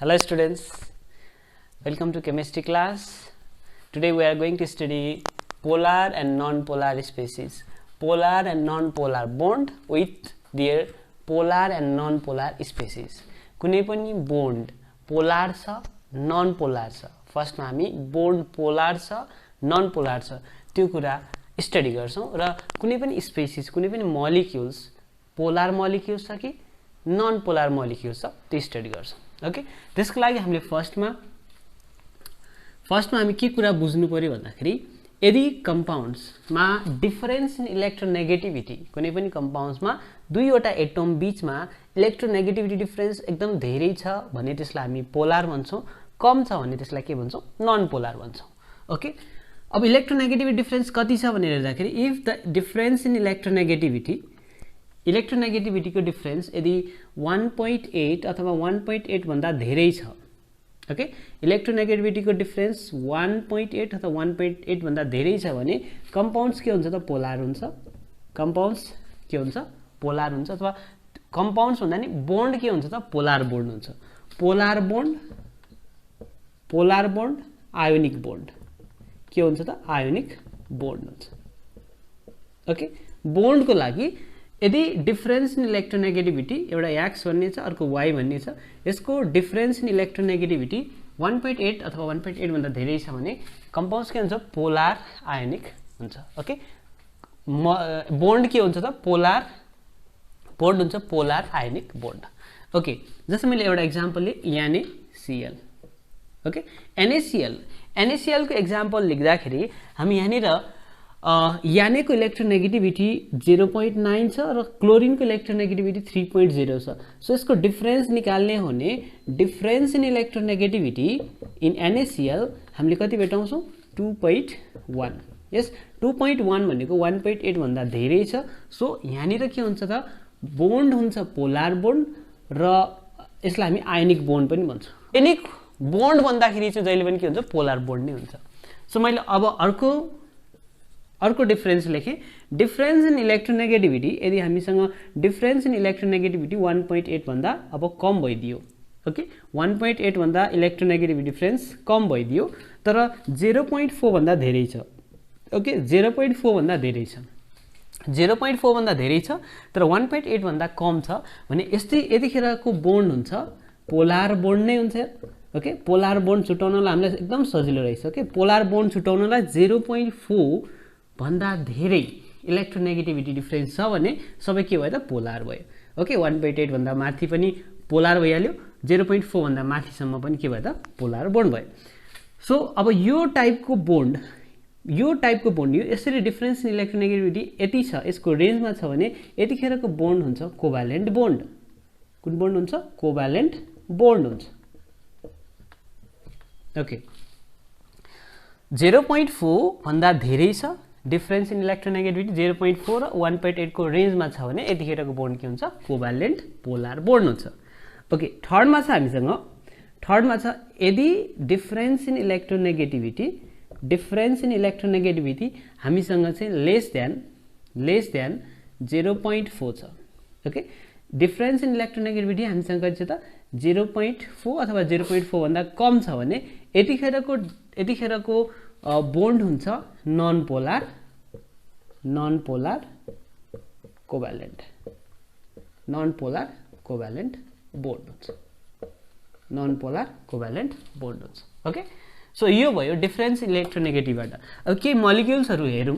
Hello students, welcome to chemistry class. Today we are going to study polar and non-polar species. Polar and non-polar bond with their polar and non-polar species. कुनै पनि bond polar छ non-polar छ. First मा हामी bond polar छ non-polar छ त्यो कुरा स्टडी गर्छौं र कुनै पनि स्पेसिस कुनै पनि मोलिक्युल्स पोलर मोलिक्युल्स छ कि non-polar मोलिक्युल्स छ त्यो स्टडी गर्छौं. ओके त्यसको लागि हामीले फर्स्टमा हामी के कुरा बुझ्नु पर्यो भन्दाखेरि यदि कंपाउंड्स मा डिफरेन्स इन इलेक्ट्रोनेगेटिभिटी कुनै पनि कंपाउंड्स मा दुईवटा एटम बीचमा इलेक्ट्रोनेगेटिभिटी डिफरेन्स एकदम धेरै छ भने त्यसलाई हामी पोलर भन्छौं, कम छ भने त्यसलाई के भन्छौं नन पोलर भन्छौं. ओके अब इलेक्ट्रोनेगेटिभिटी डिफरेन्स कति छ भनेर हेर्दाखेरि if the difference in electronegativity को डिफरेन्स यदि 1.8 अथवा 1.8 भन्दा धेरै छ. ओके इलेक्ट्रोनेगेटिभिटी को डिफरेन्स 1.8 अथवा 1.8 भन्दा धेरै छ भने कंपाउंड्स के हुन्छ त पोलर हुन्छ. कंपाउंड्स के हुन्छ पोलर हुन्छ अथवा कंपाउंड्स भन्दा नि बोन्ड के हुन्छ त पोलर बोन्ड हुन्छ. पोलर बोन्ड आयोनिक बोन्ड के हुन्छ त आयोनिक बोन्ड हुन्छ. ओके बोन्ड को लागि यदि डिफरेन्स इन इलेक्ट्रोनेगेटिभिटी एउटा x भन्ने छ अर्को y भन्ने छ यसको डिफरेन्स इन इलेक्ट्रोनेगेटिभिटी 1.8 अथवा 1.8 भन्दा धेरै छ भने कंपाउंड्स के हुन्छ पोलर आयोनिक हुन्छ. ओके बोन्ड के हुन्छ त पोलर बोन्ड हुन्छ पोलर आयोनिक बोन्ड. ओके जस्तै मैले एउटा एक्जाम्पल लिए NaCl. ओके NaCl को एक्जाम्पल लेख्दाखेरि हामी यहाँनिर याने को इलेक्ट्रोनेगेटिभिटी 0.9 छ र क्लोरिन को इलेक्ट्रोनेगेटिभिटी 3.0 छ. सो यसको डिफरेन्स निकाल्ने हो भने difference in electronegativity in NaCl हामीले कति भेटाउँछौं 2.1. यस 2.1 भनेको 1.8 भन्दा धेरै छ. सो यहाँनिर के हुन्छ त बोन्ड हुन्छ पोलर बोन्ड र यसलाई हामी आयोनिक बोन्ड पनि भन्छौं. आयोनिक बोन्ड भन्दाखेरि चाहिँ जहिले पनि के हुन्छ पोलर बोन्ड नै हुन्छ. सो मैले अब अर्को डिफरेन्स लेखे डिफरेन्स इन इलेक्ट्रोनेगेटिभिटी यदि हामीसँग डिफरेन्स इन इलेक्ट्रोनेगेटिभिटी 1.8 भन्दा अब कम भइदियो. ओके 1.8 भन्दा इलेक्ट्रोनेगेटिभिटी डिफरेन्स कम भइदियो तर 0.4 भन्दा धेरै छ. ओके 0.4 भन्दा धेरै छ 0.4 भन्दा धेरै छ तर 1.8 भन्दा कम छ भने यतिखेरको बोन्ड हुन्छ पोलर बोन्ड नै हुन्छ. ओके पोलर बोन्ड छुटाउनलाई हामीलाई एकदम सजिलो रहेछ. ओके पोलर बोन्ड छुटाउनलाई 0.4 भन्दा धेरै इलेक्ट्रोनेगेटिभिटी डिफरेन्स छ भने सबै के भयो त पोलर भयो. ओके 1.8 भन्दा माथि पनि पोलर भइहाल्यो 0.4 भन्दा माथिसम्म पनि के भयो त पोलर बोन्ड भयो. सो अब यो टाइपको बोन्ड यो यसरी डिफरेन्स इन इलेक्ट्रोनेगेटिभिटी यति छ यसको रेन्जमा छ भने यतिखेरको बोन्ड हुन्छ कोभ्यालेन्ट बोन्ड. कुन बोन्ड हुन्छ कोभ्यालेन्ट बोन्ड हुन्छ. ओके 0.4 भन्दा धेरै छ डिफरेन्स इन इलेक्ट्रोनेगेटिभिटी 0.4 र 1.8 को रेन्जमा छ भने यतिखेरको बोन्ड के हुन्छ कोभ्यालेन्ट पोलर बोन्ड हुन्छ. ओके थर्डमा छ यदि डिफरेन्स इन इलेक्ट्रोनेगेटिभिटी हामीसँग चाहिँ लेस देन 0.4 छ. ओके डिफरेन्स इन इलेक्ट्रोनेगेटिभिटी हामीसँग कति छ त 0.4 अथवा 0.4 भन्दा कम छ भने यतिखेरको बोन्ड हुन्छ नन पोलर कोभ्यालेन्ट बोन्ड हुन्छ. नन पोलर कोभ्यालेन्ट बोन्ड हुन्छ. ओके सो यो भयो डिफरेन्स इलेक्ट्रोनेगेटिभबाट. अब के मोलिक्युल्सहरु हेरौं.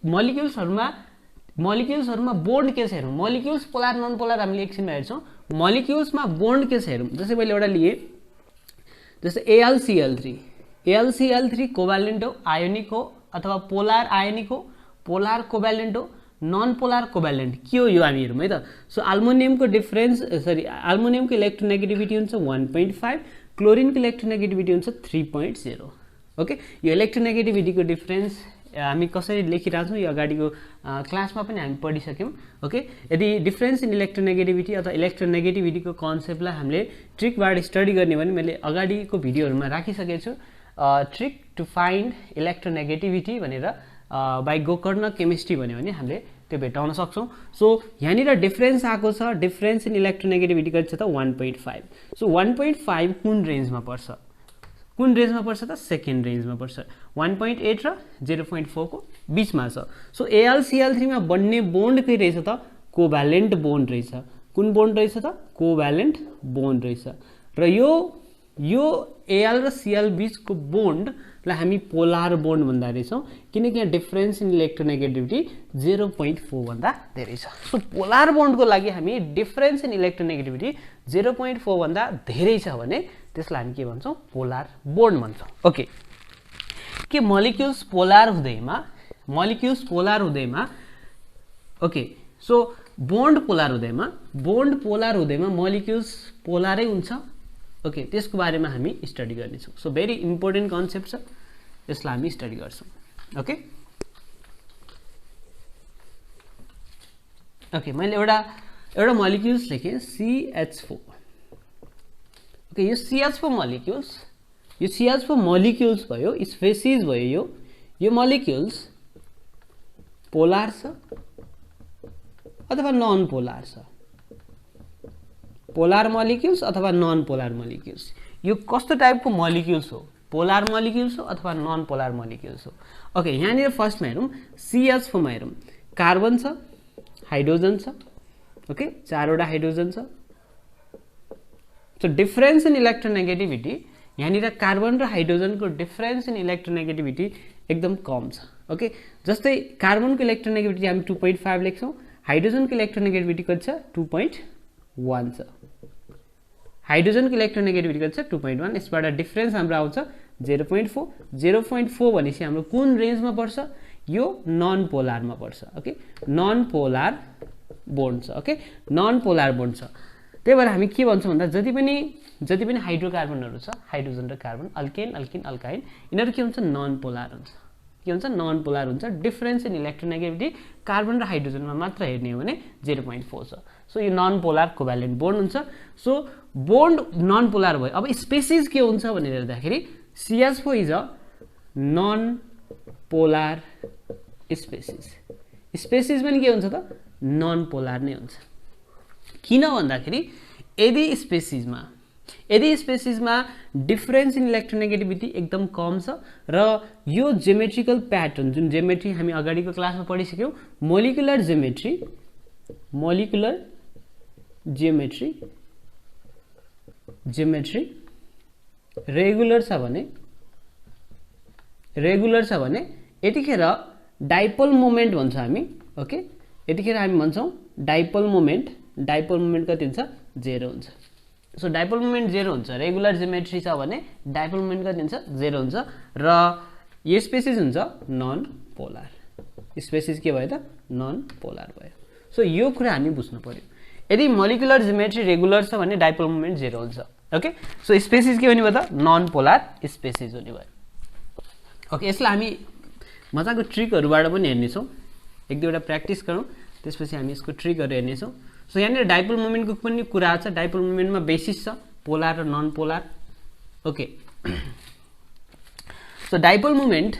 मोलिक्युल्सहरुमा बोन्ड के छ हेरौं. मोलिक्युल्स पोलर नन पोलर हामीले एकछिनमा हेर्छौं. मोलिक्युल्समा बोन्ड के छ हेरौं. जस्तै मैले एउटा लिए जस्तै AlCl3 कोभ्यालेन्ट हो आयोनिक हो अथवा पोलर आयोनिक हो पोलर कोभ्यालेन्ट हो नन पोलर कोभ्यालेन्ट के हो यो हामी हेरौं है त. सो अल्मुनियमको अल्मुनियमको इलेक्ट्रोनेगेटिभिटी हुन्छ 1.5 क्लोरिनको इलेक्ट्रोनेगेटिभिटी हुन्छ 3.0. ओके यो इलेक्ट्रोनेगेटिभिटीको डिफरेन्स हामी कसरी लेखिराछौं यो अगाडिको क्लासमा पनि हामी पढिसक्यौं. ओके यदि डिफरेन्स इन इलेक्ट्रोनेगेटिभिटी अथवा इलेक्ट्रोनेगेटिभिटीको कन्सेप्टलाई हामीले ट्रिकबाट स्टडी गर्ने भने मैले अगाडिको भिडियोहरुमा राखिसकेको छु. ट्रिक टु फाइन्ड इलेक्ट्रोनेगेटिभिटी भनेर बाइ गोकर्ण केमिस्ट्री भन्यो भने हामीले त्यो भेटाउन सक्छौं। सो यहाँनिर डिफरेन्स आएको छ, डिफरेन्स इन इलेक्ट्रोनेगेटिभिटी कति छ त 1.5। सो 1.5 कुन रेन्जमा पर्छ, कुन रेन्जमा पर्छ त सेकेन्ड रेन्जमा पर्छ। 1.8 र 0.4 को बीचमा छ। सो AlCl3 मा बन्ने बोन्ड के रहेछ त कोभ्यालेन्ट बोन्ड रहेछ। कुन बोन्ड रहेछ त कोभ्यालेन्ट बोन्ड रहेछ। र यो Al र Cl बीचको बोन्डलाई हामी पोलार बोन्ड भन्दा रहेछौं किनकि यहाँ डिफरेन्स इन इलेक्ट्रोनेगेटिभिटी 0.4 भन्दा धेरै छ। सो पोलार बोन्डको लागि हामी डिफरेन्स इन इलेक्ट्रोनेगेटिभिटी 0.4 भन्दा धेरै छ भने त्यसलाई हामी के भन्छौं पोलार बोन्ड भन्छौं। ओके, के मोलिक्युल्स पोलार हुँदैमा ओके, सो बोन्ड पोलार हुँदैमा मोलिक्युल्स पोलारै हुन्छ। ओके, त्यसको बारेमा हामी स्टडी गर्नेछौं। सो भेरी इम्पोर्टेन्ट कन्सेप्ट छ, यसलाई हामी स्टडी गर्छौं। ओके ओके, मैले एउटा मोलिक्युल्स लेखेँ CH4। ओके, यो CH4 मोलिक्युल्स भयो, स्पेसिस भयो। यो मोलिक्युल्स पोलार छ अथवा नन पोलार छ, पोलार मोलिक्युल्स अथवा नन पोलार मोलिक्युल्स। यो कस्तो टाइपको मोलिक्युल्स हो, पोलार मोलिक्युल्स हो अथवा नन पोलार मोलिक्युल्स हो। ओके, यहाँनिर फर्स्टमा हेरौँ CH4 मा हेरौँ, कार्बन छ, हाइड्रोजन छ। ओके, 4 वटा हाइड्रोजन छ। सो डिफरेन्स इन इलेक्ट्रोनेगेटिभिटी यहाँनिर कार्बन र हाइड्रोजनको डिफरेन्स इन इलेक्ट्रोनेगेटिभिटी एकदम कम छ। ओके, जस्तै कार्बनको इलेक्ट्रोनेगेटिभिटी हामी 2.5 लेख्छौं, हाइड्रोजनको इलेक्ट्रोनेगेटिभिटी कति छ 2.1 छ। हाइड्रोजनको इलेक्ट्रोनेगेटिभिटी कति छ 2.1। यसबाट डिफरेन्स हाम्रो आउँछ 0.4। 0.4 भनेपछि हाम्रो कुन रेन्जमा पर्छ, यो नन पोलारमा पर्छ। ओके, नन पोलार बोन्ड छ। ओके, नन पोलार बोन्ड छ। त्यही भएर हामी के भन्छौं भन्दा जति पनि हाइड्रोकार्बनहरु छ, हाइड्रोजन र कार्बन, अल्केन, अल्किन, अल्काइन, यिनीहरु के हुन्छ नन पोलार हुन्छ। के हुन्छ नन पोलार हुन्छ। डिफरेन्स इन इलेक्ट्रोनेगेटिभिटी कार्बन र हाइड्रोजनमा मात्र हेर्ने हो भने 0.4 छ। सो यो नन पोलार कोभ्यालेन्ट बोन्ड हुन्छ। सो बोन्ड नन पोलार भयो। अब स्पेसिस के हुन्छ भनेर हेर्दाखेरि CH4 is a non polar species. Species पनि के हुन्छ त नन पोलार नै हुन्छ। किन भन्दाखेरि यदि स्पेसिसमा डिफरेन्स इन इलेक्ट्रोनेगेटिभिटी एकदम कम छ र यो ज्योमेट्रिकल प्याटर्न, जुन ज्योमेट्री हामी अगाडिको क्लासमा पढिसक्यौं, मोलिकुलर ज्योमेट्री रेगुलर छ भने यतिखेर डाइपोल मोमेन्ट भन्छ हामी। ओके, यतिखेर हामी भन्छौं डाइपोल मोमेन्ट कति हुन्छ 0 हुन्छ। सो डाइपोल मोमेन्ट 0 हुन्छ। रेगुलर ज्योमेट्री छ भने डाइपोल मोमेन्ट कति हुन्छ 0 हुन्छ र यो स्पेसिस हुन्छ नन पोलार। स्पेसिस के भयो त नन पोलार भयो। सो यो कुरा हामी बुझ्नु पर्यो। यदि मोलिकुलर ज्योमेट्री रेगुलर छ भने डाइपोल मोमेन्ट 0 हुन्छ। ओके, सो स्पेसिस के हुने भयो त नन पोलार स्पेसिस हुने भयो। ओके, यसलाई हामी मजाको ट्रिकहरुबाट पनि हेर्नेछौं। एक दुईवटा प्र्याक्टिस गरौँ, त्यसपछि हामी यसको ट्रिकहरु हेर्नेछौं। सो यहाँनिर डाइपोल मोमेन्टको पनि कुरा छ। डाइपोल मोमेन्टमा बेसिस छ पोलार र non polar. Okay, so dipole moment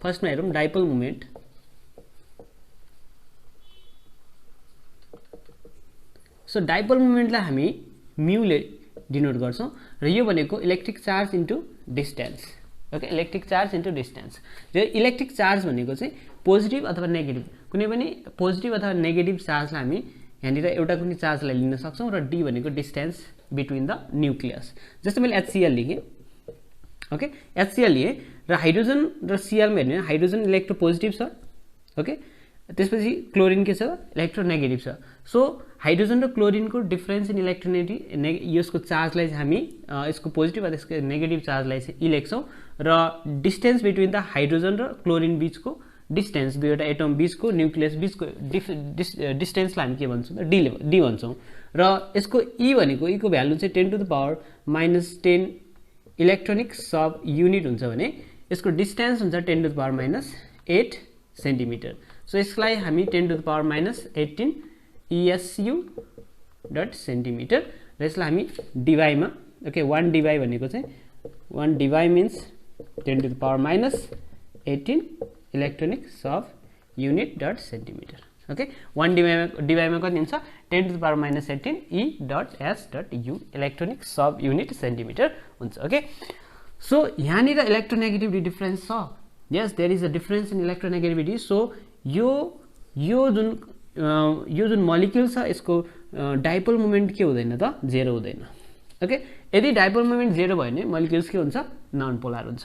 फर्स्टमा हेरौँ। डाइपोल मोमेन्ट मोमेन्टलाई हामी म्युले डिनोट गर्छौं र यो भनेको electric charge into distance. Okay, electric charge into distance. जो इलेक्ट्रिक चार्ज भनेको चाहिँ पोजिटिभ अथवा नेगेटिभ, कुनै पनि पोजिटिभ अथवा नेगेटिभ चार्जलाई हामी यहाँनिर एउटा कुनै चार्जलाई लिन सक्छौं र d भनेको डिस्टेन्स बिट्विन द न्यूक्लियस। जस्तै मैले HCl लेखेँ। ओके, HCl लिए र हाइड्रोजन र Cl मा हेर्ने हाइड्रोजन इलेक्ट्रोपोजिटिभ छ। ओके, त्यसपछि क्लोरिन के छ इलेक्ट्रोनेगेटिभ छ। सो हाइड्रोजन र क्लोरिनको डिफरेन्स इन इलेक्ट्रोनेगेटिभ यसको चार्जलाई हामी यसको पोजिटिभ अथवा यसको नेगेटिभ चार्जलाई चाहिँ ई लेख्छौं र डिस्टेन्स बिट्विन द हाइड्रोजन र क्लोरिन बीचको डिस्टेन्स, दुईवटा एटम बीचको न्यूक्लियस बीचको डिस्टेन्सलाई हामी के भन्छौं त d भन्छौं र यसको e भनेको e को भ्यालु चाहिँ 10 to the power -10 electronic sub unit हुन्छ भने यसको डिस्टेन्स हुन्छ 10 to the power -8 centimetre. So यसलाई हामी 10 to the power -18 ESU dot centimetre र यसलाई हामी डिवाइमा ओके 1 डिवाइ भनेको चाहिँ 1 debye means 10 to the power -18 electronic sub unit dot centimetre. Okay 1 dBi मा कति हुन्छ 10 to the power minus 18 E dot S dot U electronic sub unit centimetre हुन्छ okay so यहाँनिर इलेक्ट्रोनेगेटिभिटी डिफरेन्स छ yes there is a difference in electronegativity so यो जुन molecule छ यसको डाइपोल मोमेन्ट के हुँदैन त जेरो हुँदैन ओके यदि डाइपोल मोमेन्ट जेरो भयो भने मोलिक्युल्स के हुन्छ नन पोलर हुन्छ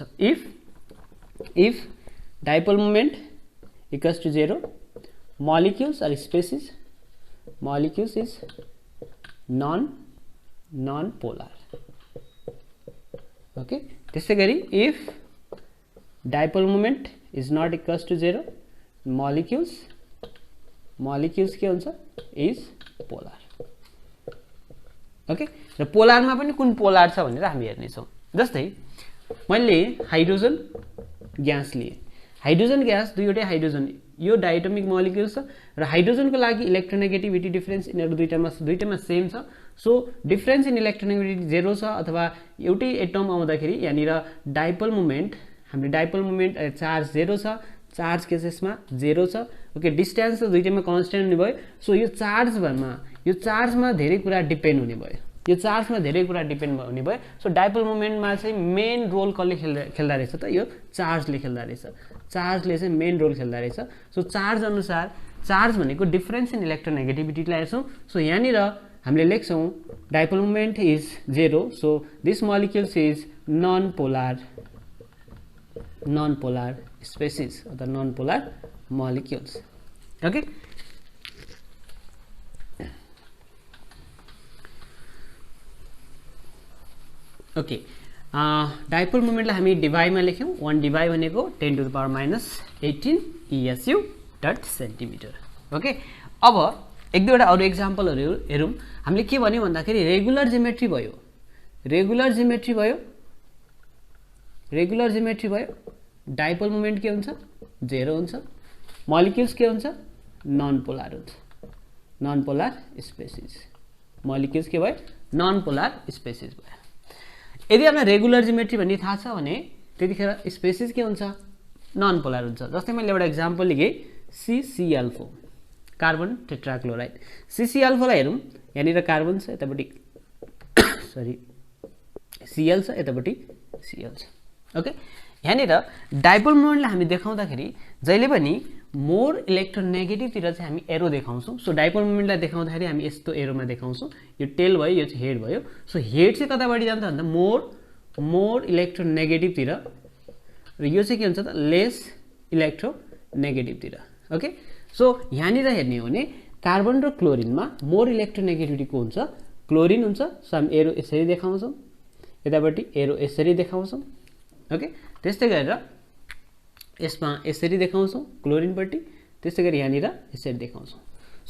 if dipole moment equals to 0 molecules or species molecules is non-polar okay त्यसै गरी if dipole moment is not equals to 0 molecules के हुन्छ is polar okay र पोलरमा पनि कुन पोलर छ भनेर हामी हेर्ने छौं जस्तै मैले हाइड्रोजन ग्यास लिए हाइड्रोजन ग्यास दुईवटै हाइड्रोजन यो डायटोमिक मोलिक्युल छ र हाइड्रोजन को लागि इलेक्ट्रोनेगेटिभिटी डिफरेन्स इनहरु दुईटामा सेम छ सो डिफरेन्स इन इलेक्ट्रोनेगेटिभिटी 0 छ अथवा एउटै एटम आउँदाखेरि यहाँनिर डाइपोल मोमेन्ट हामीले डाइपोल मोमेन्ट चार्ज 0 छ चार्ज केसेसमा 0 छ ओके डिस्टेन्स त दुईटैमा कन्स्टेन्ट हुने भयो सो यो चार्जमा धेरै कुरा डिपेन्ड हुने भयो यो चार्जमा धेरै कुरा डिपेन्ड हुने भयो सो डाइपोल मोमेन्टमा चाहिँ मेन रोल कसले खेल्दा रहेछ त यो चार्जले खेल्दा रहेछ चार्जले चाहिँ मेन रोल खेल्दा रहेछ सो चार्ज अनुसार चार्ज भनेको डिफरेन्स इन इलेक्ट्रोनेगेटिभिटीलाई हेर्छौं सो यहाँनिर हामीले लेख्छौं dipole moment is 0 so this molecules is non polar species अथवा non polar molecules okay okay dipole मोमेन्टलाई हामी डिभाइमा लेख्यौं 1 डिभाइ भनेको 10 to the power minus 18 ESU dot centimetre okay अब एक दुईवटा अरु एक्जाम्पलहरु हेरौं हामीले के भन्यौ भन्दाखेरि रेगुलर जियोमेट्री भयो डाइपोल मोमेन्ट के हुन्छ 0 हुन्छ मोलिक्युल्स के हुन्छ नन पोलर हुन्छ नन पोलर स्पेसिस मोलिक्युल्स के भयो नन पोलर स्पेसिस भयो यदि हामीलाई रेगुलर जियोमेट्री भन्ने थाहा छ भने त्यतिखेर स्पेसिस के हुन्छ नन पोलर हुन्छ जस्तै मैले एउटा एक्जाम्पल लिएँ CCl4 कार्बन टेट्राक्लोराइड CCl4 लाई हेरौं यहाँनिर कार्बन छ यतापटि सरी Cl छ यतापटि Cl छ ओके यहाँनिर डाइपोल मोमेन्टलाई हामी देखाउँदाखेरि जहिले पनि मोर इलेक्ट्रोनेगेटिभ तिर चाहिँ हामी एरो देखाउँछौं सो डाइपोल मोमेन्टलाई देखाउँदाखेरि हामी यस्तो एरोमा देखाउँछौं यो टेल भयो यो चाहिँ हेड भयो सो हेड चाहिँ कताबाट जान्छ भन्दा मोर इलेक्ट्रोनेगेटिभ तिर र यो चाहिँ के हुन्छ त लेस इलेक्ट्रोनेगेटिभ तिर ओके सो यहाँनिर हेर्ने हो भने कार्बन र क्लोरिनमा मोर इलेक्ट्रोनेगेटिभिटी को हुन्छ क्लोरिन हुन्छ सो हामी एरो यसरी देखाउँछौं यतापटि एरो यसरी देखाउँछौं ओके त्यस्तै गरेर यसमा यसरी देखाउँछौं क्लोरिन पट्टि त्यस्तै गरी यहाँनिर यसरी देखाउँछौं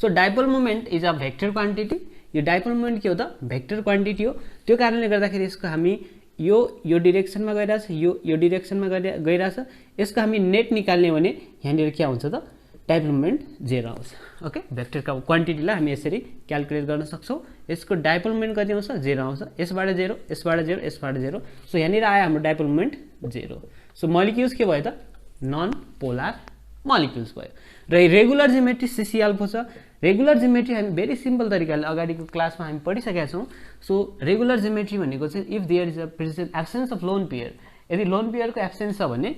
so dipole moment is a vector quantity यो डाइपोल मोमेन्ट के हो त भेक्टर क्वान्टिटी हो त्यो कारणले गर्दाखेरि यसको हामी यो डाइरेक्सनमा गइराछ यो डाइरेक्सनमा गइराछ यसको हामी नेट निकाल्ने भने यहाँनिर के आउँछ त डाइपोल मोमेन्ट 0 आउँछ ओके भेक्टर क्वान्टिटीलाई हामी यसरी क्याल्कुलेट गर्न सक्छौं यसको डाइपोल मोमेन्ट कति आउँछ 0 आउँछ यसबाट 0 यसबाट 0 यसबाट 0 सो यहाँनिर आयो हाम्रो डाइपोल मोमेन्ट 0 सो मोलिक्युल्स के भयो त नन पोलर मोलिक्युल्स भयो र रेगुलर जियोमेट्री CCl4 छ रेगुलर जियोमेट्री हामी भेरी सिम्पल तरिकाले अगाडिको क्लासमा हामी पढिसकेका छौं सो रेगुलर जियोमेट्री भनेको चाहिँ if there is a present absence of lone pair यदि लोन पेयरको एब्सेन्स छ भने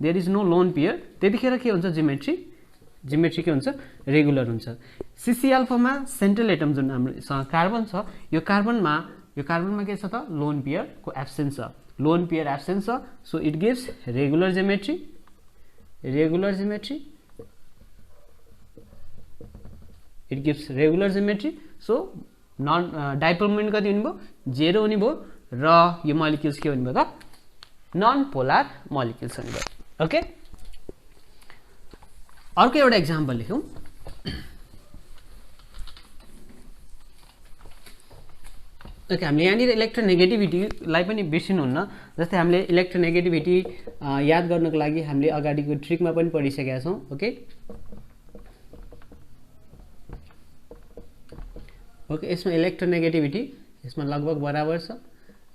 there is no lone pair त्यतिखेर के हुन्छ जियोमेट्री के हुन्छ रेगुलर हुन्छ CCl4 मा सेन्ट्रल एटम जुन हाम्रो कार्बन छ यो कार्बनमा के छ त लोन पेयर को एब्सेन्स छ लोन पेयर एब्सेन्स छ so it gives regular geometry so non dipole moment कति हुने भयो 0 हुने भयो र यो मोलिक्युल्स के हुने भयो त नन पोलर मोलिक्युल्स हुने भयो ओके अर्को एउटा एक्जाम्पल लेखौं ओके हामीले यहाँनिर इलेक्ट्रोनेगेटिभिटीलाई पनि बिर्सिनुहुन्न जस्तै हामीले इलेक्ट्रोनेगेटिभिटी याद गर्नको लागि हामीले अगाडिको ट्रिकमा पनि पढिसकेका छौं ओके यसमा इलेक्ट्रोनेगेटिभिटी यसमा लगभग बराबर छ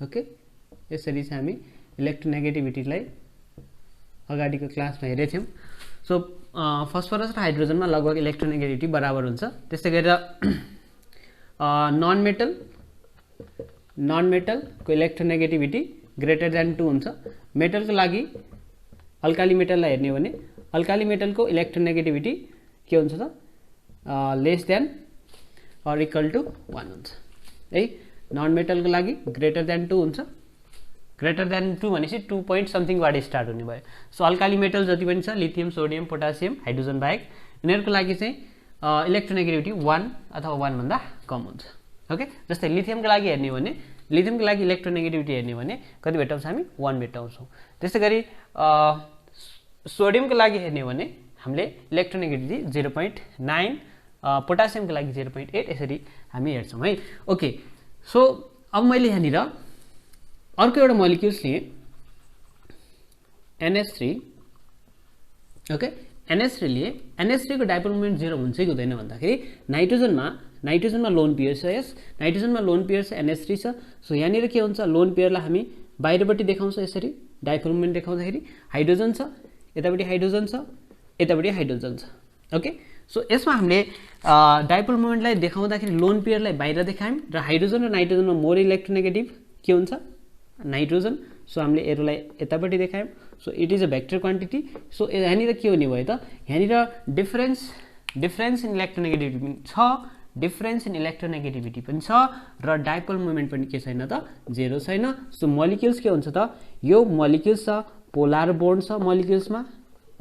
ओके यसरी चाहिँ हामी इलेक्ट्रोनेगेटिभिटीलाई अगाडिको क्लासमा हेरेथ्यौं सो फस्फरस र हाइड्रोजनमा लगभग इलेक्ट्रोनेगेटिभिटी बराबर हुन्छ। त्यस्तै गरेर नन मेटलको इलेक्ट्रोनेगेटिभिटी ग्रेटर देन 2 हुन्छ। मेटलको लागि अल्काली मेटललाई हेर्ने हो भने अल्काली मेटलको इलेक्ट्रोनेगेटिभिटी के हुन्छ त less than or equal to 1 हुन्छ है। नन मेटलको लागि ग्रेटर देन 2 हुन्छ। ग्रेटर देन 2 भनेपछि 2 पोइन्ट समथिङबाट स्टार्ट हुने भयो। सो अल्काली मेटल जति पनि छ लिथियम सोडियम पोटासियम हाइड्रोजन बाहेक यिनीहरूको लागि चाहिँ इलेक्ट्रोनेगेटिभिटी 1 अथवा 1 भन्दा कम हुन्छ। ओके, जस्तै लिथियमको लागि हेर्ने हो भने लिथियमको लागि इलेक्ट्रोनेगेटिभिटी हेर्ने हो भने कति भेटाउँछ हामी 1 भेटाउँछौँ। त्यस्तै गरी सोडियमको लागि हेर्ने हो भने हामीले इलेक्ट्रोनेगेटिभिटी 0.9 पोटासियमको लागि 0.8 यसरी हामी हेर्छौँ है। ओके, सो अब मैले यहाँनिर अर्को एउटा मोलिक्युल्स लिएँ NH3। ओके, NH3 लिए NH3 को डाइपोल मोमेन्ट 0 हुन्छ कि हुँदैन भन्दाखेरि नाइट्रोजनमा लोन पेयर छ। यस नाइट्रोजनमा लोन पेयर छ NH3 छ। सो यहाँनिर के हुन्छ लोन पेयरलाई हामी बाहिरपट्टि देखाउँछ यसरी डाइपोल मोमेन्ट देखाउँदाखेरि हाइड्रोजन छ यतापट्टि हाइड्रोजन छ यतापट्टि हाइड्रोजन छ। ओके, सो यसमा हामीले डाइपोल मोमेन्टलाई देखाउँदाखेरि लोन पेयरलाई बाहिर देखायौँ र हाइड्रोजन र नाइट्रोजनमा मोर इलेक्ट्रोनेगेटिभ के हुन्छ नाइट्रोजन। सो हामीले एरोलाई यतापट्टि देखायौँ। So it is a vector quantity. So यहाँनिर के हुने भयो त यहाँनिर डिफरेन्स इन इलेक्ट्रोनेगेटिभिटी पनि छ डिफरेन्स इन इलेक्ट्रोनेगेटिभिटी पनि छ र डाइपोल मोमेन्ट पनि के छैन त 0 छैन। सो मोलिक्युल्स के हुन्छ त यो मोलिक्युल्स छ पोलार बोन्ड छ मोलिक्युल्समा।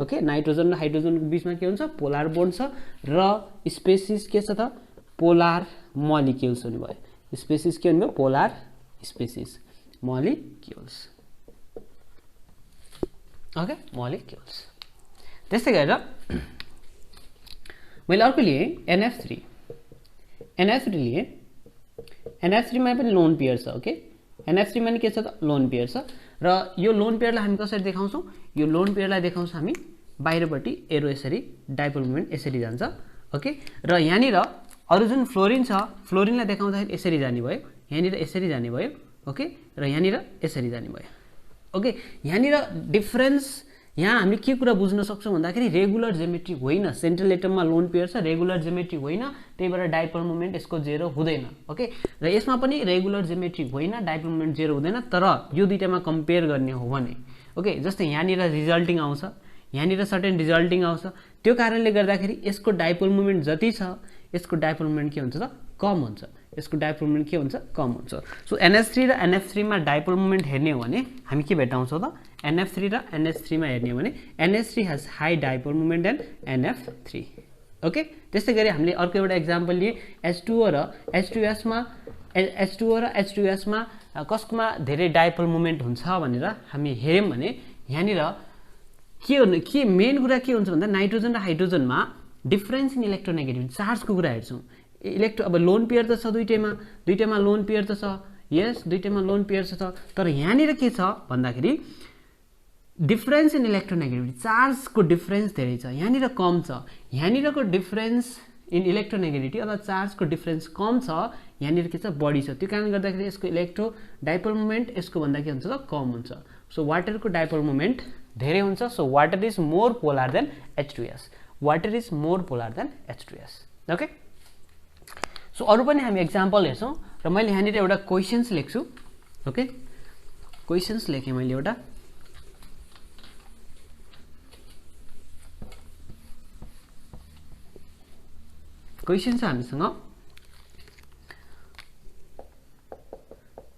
ओके, नाइट्रोजन र हाइड्रोजनको बिचमा के हुन्छ पोलार बोन्ड छ र स्पेसिस के छ त पोलार मोलिक्युल्स हुने भयो। स्पेसिस के हुने भयो polar species molecules. Okay, molecules. त्यस्तै गरेर मैले अर्को लिएँ NF3 लिए NF3 मा पनि लोन पेयर छ। ओके, NF3 मा के छ त लोन पेयर छ र यो लोन पेयरलाई हामी कसरी देखाउँछौँ यो लोन पेयरलाई देखाउँछौँ हामी बाहिरपट्टि एरो यसरी डाइपोल मोमेन्ट यसरी जान्छ। ओके, र यहाँनिर अरु जुन फ्लोरिन छ फ्लोरिनलाई देखाउँदाखेरि यसरी जाने भयो यहाँनिर यसरी जाने भयो। ओके, र यहाँनिर यसरी जाने भयो। ओके, यहाँनिर डिफरेन्स यहाँ हामीले के कुरा बुझ्न सक्छौँ भन्दाखेरि रेगुलर ज्योमेट्री होइन। सेन्ट्रल एटममा लोन पेयर छ रेगुलर ज्योमेट्री होइन त्यही भएर डाइपोल मोमेन्ट यसको 0 हुँदैन। ओके, र यसमा पनि रेगुलर ज्योमेट्री होइन डाइपोल मोमेन्ट 0 हुँदैन। तर यो दुईटामा कम्पेयर गर्ने हो भने ओके जस्तै यहाँनिर रिजल्टिङ आउँछ यहाँनिर सर्टेन रिजल्टिङ आउँछ त्यो कारणले गर्दाखेरि यसको डाइपोल मोमेन्ट जति छ यसको डाइपोल मोमेन्ट के हुन्छ त कम हुन्छ। यसको डाइपोल मोमेन्ट के हुन्छ कम हुन्छ। सो NH3 र NF3 मा डाइपोल मोमेन्ट हेर्ने हो भने हामी के भेटाउँछौँ त NF3 र NH3 मा हेर्ने हो भने NH3 has high dipole moment than NF3। Okay, त्यस्तै गरी हामीले अर्को एउटा एक्जाम्पल लिए H2O र H2S मा कसकोमा धेरै डाइपोल मोमेन्ट हुन्छ भनेर हामी हेर्यौँ भने यहाँनिर के मेन कुरा के हुन्छ भन्दा नाइट्रोजन र हाइड्रोजनमा डिफरेन्स इन इलेक्ट्रोनेगेटिभ चार्जको कुरा हेर्छौँ। अब लोन पेयर त छ दुईटैमा लोन पेयर त छ। यस दुईटैमा लोन पेयर छ तर यहाँनिर के छ भन्दाखेरि डिफरेन्स इन इलेक्ट्रोनेगेटिभिटी चार्जको डिफरेन्स धेरै छ यहाँनिर कम छ। यहाँनिरको डिफरेन्स इन इलेक्ट्रोनेगेटिभिटी अथवा चार्जको डिफरेन्स कम छ यहाँनिर के छ बढी छ। त्यो कारणले गर्दाखेरि यसको इलेक्ट्रो डाइपोल मोमेन्ट यसको भन्दा के हुन्छ त कम हुन्छ। सो वाटरको डाइपोल मोमेन्ट धेरै हुन्छ। So water is more polar than H2S। Water is more polar than H2S। Okay, so अरू पनि हामी एक्जाम्पल हेर्छौँ र मैले यहाँनिर एउटा क्वेसन्स लेख्छु। ओके, क्वेसन्स लेखेँ मैले एउटा क्वेसन छ हामीसँग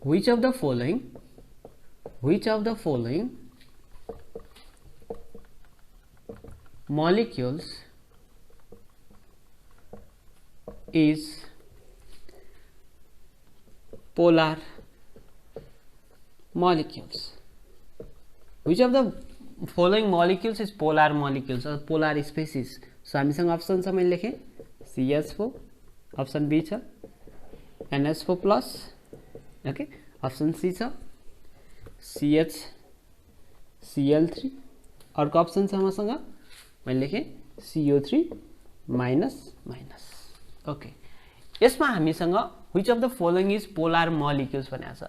which of the following molecules is polar molecules? Which of the following molecules is polar molecules or polar species? So हामीसँग अप्सन छ मैले लेखेँ CH4 अप्सन बी छ NH4 plus. Okay, option C छ CH अर्को option छ मसँग मैले लेखेँ CO3 माइनस। ओके, यसमा हामीसँग which of the following is polar molecules भनेको छ।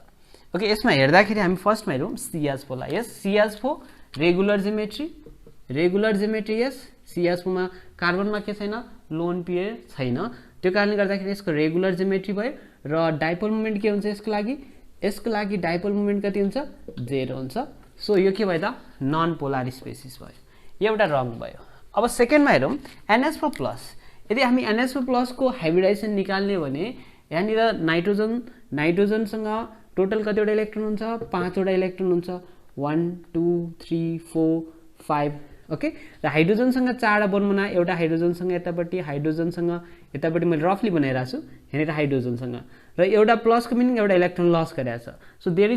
ओके, यसमा हेर्दाखेरि हामी फर्स्टमा हेरौँ CH4 लाई। यस CH4 रेगुलर ज्योमेट्री यस CH4 मा कार्बनमा के छैन लोन पेयर छैन त्यो कारणले गर्दाखेरि यसको रेगुलर जियोमेट्री भयो र डाइपोल मोमेन्ट के हुन्छ यसको लागि डाइपोल मोमेन्ट कति हुन्छ 0 हुन्छ सो यो के भयो त नन पोलर स्पेसिस भयो एउटा रङ भयो अब सेकेन्डमा हेरौं NH4+ यदि हामी NH4+ को हाइब्रिडाइजेसन निकाल्ने हो भने यहाँनिर नाइट्रोजनसँग टोटल कतिवटा इलेक्ट्रोन हुन्छ 5 वटा इलेक्ट्रोन हुन्छ 1 2 3 4 5 ओके र हाइड्रोजनसँग 4 वटा बोन्ड बना एउटा हाइड्रोजनसँग यतापट्टि हाइड्रोजनसँग यतापट्टि मैले रफली बनाइराछु यहाँनिर हाइड्रोजनसँग र एउटा प्लसको मिनिङ एउटा इलेक्ट्रोन लस गरिरहेछ so there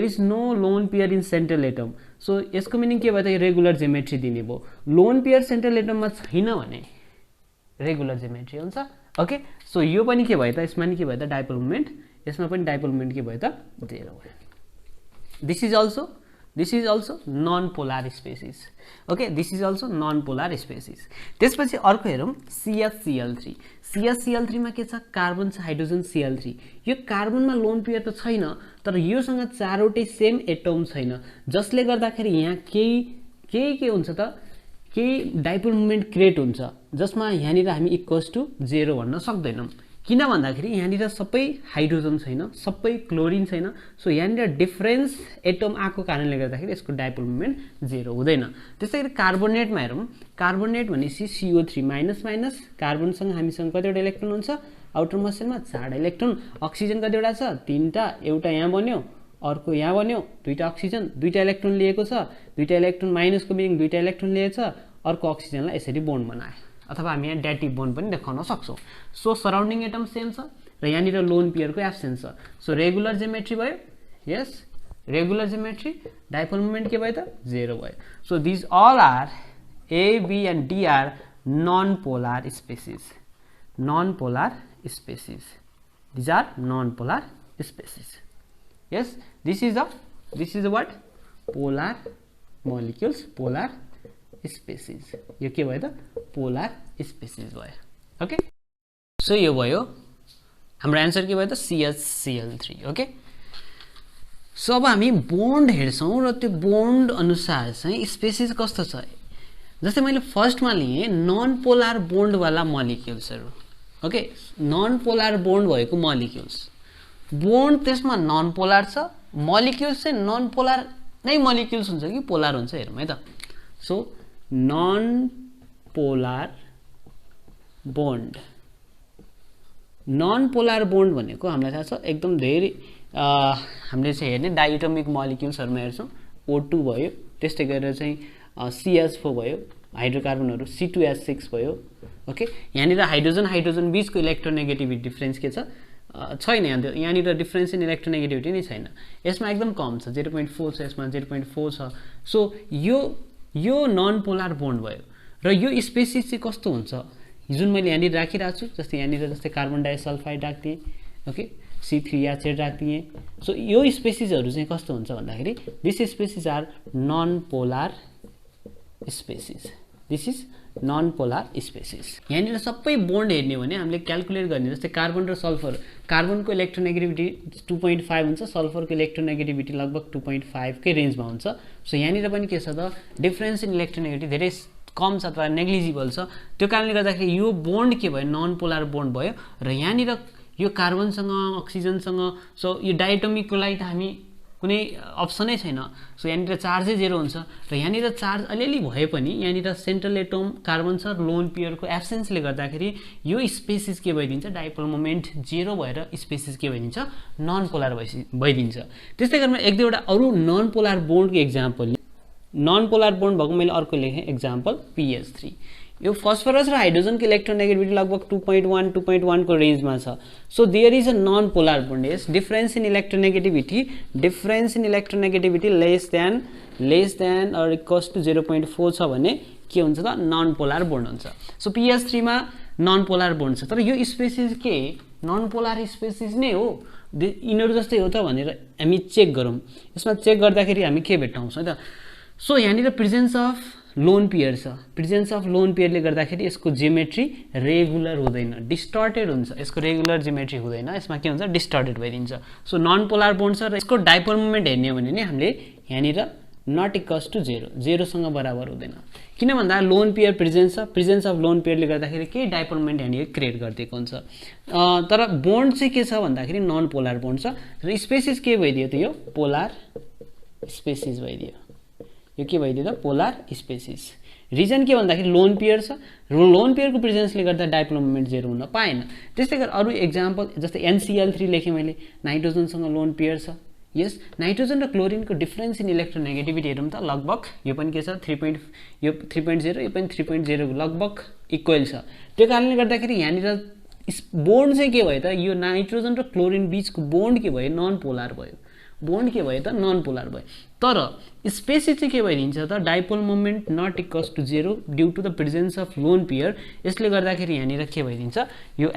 is no lone pair in central atom so यसको मिनिङ के भयो त रेगुलर जियोमेट्री दिने भयो लोन पेयर सेन्ट्रल एटममा छैन भने रेगुलर जियोमेट्री हुन्छ ओके सो यो पनि के भयो त यसमा नि के भयो त डाइपोल मोमेन्ट यसमा पनि डाइपोल मोमेन्ट के भयो त 0 भयो this is also non polar species okay this is also non polar species त्यसपछि अर्को हेरौं CH_Cl3 मा के छ कार्बन छ हाइड्रोजन Cl3 यो कार्बनमा लोन पेयर त छैन तर योसँग चारवटै सेम एटम छैन जसले गर्दाखेरि यहाँ केही के हुन्छ त केही डाइपोल मोमेन्ट क्रिएट हुन्छ जसमा यहाँनिर हामी इक्वल्स टु 0 भन्न सक्दैनौं किन भन्दाखेरि यहाँनिर सबै हाइड्रोजन छैन सबै क्लोरिन छैन सो यहाँनिर डिफरेन्स एटम आको कारणले गर्दाखेरि यसको डाइपोल मोमेन्ट 0 हुँदैन त्यसैगरी कार्बोनेटमा हेरौं कार्बोनेट भनेपछि CO3 माइनस माइनस कार्बनसँग हामीसँग कतिवटा इलेक्ट्रोन हुन्छ आउटर मोसनमा 4 इलेक्ट्रोन अक्सिजन कतिवटा छ 3टा एउटा यहाँ बन्यो अर्को यहाँ बन्यो दुईटा अक्सिजन दुईटा इलेक्ट्रोन लिएको छ दुईटा इलेक्ट्रोन माइनसको मिनिङ दुईटा इलेक्ट्रोन लिएको छ अर्को अक्सिजनलाई यसरी बोन्ड बनाए अथवा हामी यहाँ डेटिभ बोन्ड पनि देखाउन सक्छौं सो सराउन्डिङ एटम सेम छ र यहाँनिर लोन पेयरको एब्सेन्स छ सो रेगुलर जियोमेट्री भयो यस रेगुलर जियोमेट्री डाइपोल मोमेन्ट के भयो त 0 भयो so this all are A B and D are non-polar species these are non-polar species yes this is what polar molecules polar species यो के भयो त पोलर स्पेसिस भयो ओके सो यो भयो हाम्रो आन्सर के भयो त CH_Cl3 ओके सो अब हामी बोन्ड हेर्छौं र त्यो बोन्ड अनुसार चाहिँ स्पेसिस कस्तो छ जस्तै मैले फर्स्टमा लिए नन पोलर बोन्ड वाला मोलिक्युल्सहरु ओके नन पोलर बोन्ड भएको मोलिक्युल्स बोन्ड त्यसमा नन पोलर छ मोलिक्युल्स चाहिँ नन पोलर नै मोलिक्युल्स हुन्छ कि पोलर हुन्छ हेरौँ है त सो नन पोलर बोन्ड भनेको हामीलाई थाहा छ एकदम धेरै हामीले चाहिँ हेर्ने डाइएटोमिक मोलिक्युल्सहरुमा हेर्छौं O2 भयो त्यस्तै गरेर चाहिँ CH4 भयो हाइड्रोकार्बनहरु C2H6 भयो ओके यहाँनिर हाइड्रोजन बीचको इलेक्ट्रोनेगेटिभिटी डिफरेन्स के छ छैन यहाँनिर डिफरेन्स इन इलेक्ट्रोनेगेटिभिटी नै छैन यसमा एकदम कम छ 0.4 छ यसमा 0.4 छ सो यो नन पोलर बोन्ड भयो र यो स्पेसिस चाहिँ कस्तो हुन्छ जुन मैले यहाँनिर राखिरहेको छु जस्तै यहाँनिर जस्तै कार्बन डाइसल्फाइड राख्दिए ओके C3H8 राख्दिए सो यो स्पेसिसहरु चाहिँ कस्तो हुन्छ भन्दाखेरि this species are non polar species this is non polar species यहाँनिर सबै बोन्ड हेर्ने हो भने हामीले क्याल्कुलेट गर्ने जस्तै कार्बन र सल्फर कार्बनको इलेक्ट्रोनेगेटिभिटी 2.5 हुन्छ सल्फरको इलेक्ट्रोनेगेटिभिटी लगभग 2.5 कै रेन्जमा हुन्छ सो यहाँनिर पनि के छ त डिफरेन्स इन इलेक्ट्रोनेगेटिभिटी धेरै कम छ अथवा नेग्लिजिबल छ त्यो कारणले गर्दाखेरि यो बोन्ड के भयो नन पोलर बोन्ड भयो र यहाँनिर यो कार्बनसँग अक्सिजनसँग सो यो डायटोमिकको लागि त हामी कुनै अप्सनै छैन सो यहाँनिर चार्जै 0 हुन्छ र यहाँनिर चार्ज अलिअलि भए पनि यहाँनिर सेन्ट्रल एटम कार्बन छ लोन पेयरको एब्सेन्सले गर्दाखेरि यो स्पेसिस के भइदिन्छ डाइपोल मोमेन्ट 0 भएर स्पेसिस के भइदिन्छ नन पोलर भइदिन्छ त्यस्तै गरी एक दुईवटा अरु नन पोलर बोन्डको एक्जाम्पल नन पोलर बोन्ड भएको मैले अर्को लेखे एक्जाम्पल PH3 यो फस्फरस र हाइड्रोजनको इलेक्ट्रोनेगेटिभिटी लगभग 2.1 को रेन्जमा छ so there is a non polar bond यस difference in electronegativity less than or equals to 0.4 छ भने के हुन्छ त नन पोलर बोन्ड हुन्छ सो PH3 मा नन पोलर बोन्ड छ तर यो स्पेसिस के नन पोलर स्पेसिस नै हो इनहरु जस्तै हो त भनेर हामी चेक गरौँ यसमा चेक गर्दाखेरि हामी के भेट्टाउँछौँ त सो यहाँनिर प्रेजेन्स अफ लोन पेयर छ प्रेजेन्स अफ लोन पेयरले गर्दाखेरि यसको जियोमेट्री रेगुलर हुँदैन डिस्टर्टेड हुन्छ यसको रेगुलर जियोमेट्री हुँदैन यसमा के हुन्छ डिस्टर्टेड भइदिन्छ सो नन पोलर बोन्ड छ र यसको डाइपोल मोमेन्ट हेर्ने हो भने नि हामीले यहाँनिर नट इक्वल्स टु 0 0 सँग बराबर हुँदैन किन भन्दा लोन पेयर प्रेजेन्स छ प्रेजेन्स अफ लोन पेयरले गर्दाखेरि के डाइपोल मोमेन्ट यहाँनिर क्रिएट गरिदिएको हुन्छ तर बोन्ड चाहिँ के छ भन्दाखेरि नन पोलर बोन्ड छ र स्पेसिस के भइदियो त यो पोलर स्पेसिस भइदियो यो के भइदियो त पोलर स्पेसिस रिजन के भन्दाखेरि लोन पेयर छ र लोन पेयरको प्रेजेन्सले गर्दा डाइपोल मोमेन्ट 0 हुन पाएन त्यस्तै गरी अरु एक्जाम्पल जस्तै NCl3 लेखे मैले नाइट्रोजनसँग लोन पेयर छ यस नाइट्रोजन र क्लोरिनको डिफरेन्स इन इलेक्ट्रोनेगेटिभिटी हेरौँ त लगभग यो पनि के छ 3.0 यो 3.0 यो पनि 3.0 लगभग इक्वल छ त्यो कारणले गर्दाखेरि यहाँनिर बोन्ड चाहिँ के भयो त यो नाइट्रोजन र क्लोरिन बीचको बोन्ड के भयो नन पोलर भयो बोन्ड के भयो त नन पोलर भयो तर स्पेसिस चाहिँ के भइदिन्छ त dipole moment not equals to 0 due to the presence of lone pair यसले गर्दाखेरि यहाँनिर के भइदिन्छ यो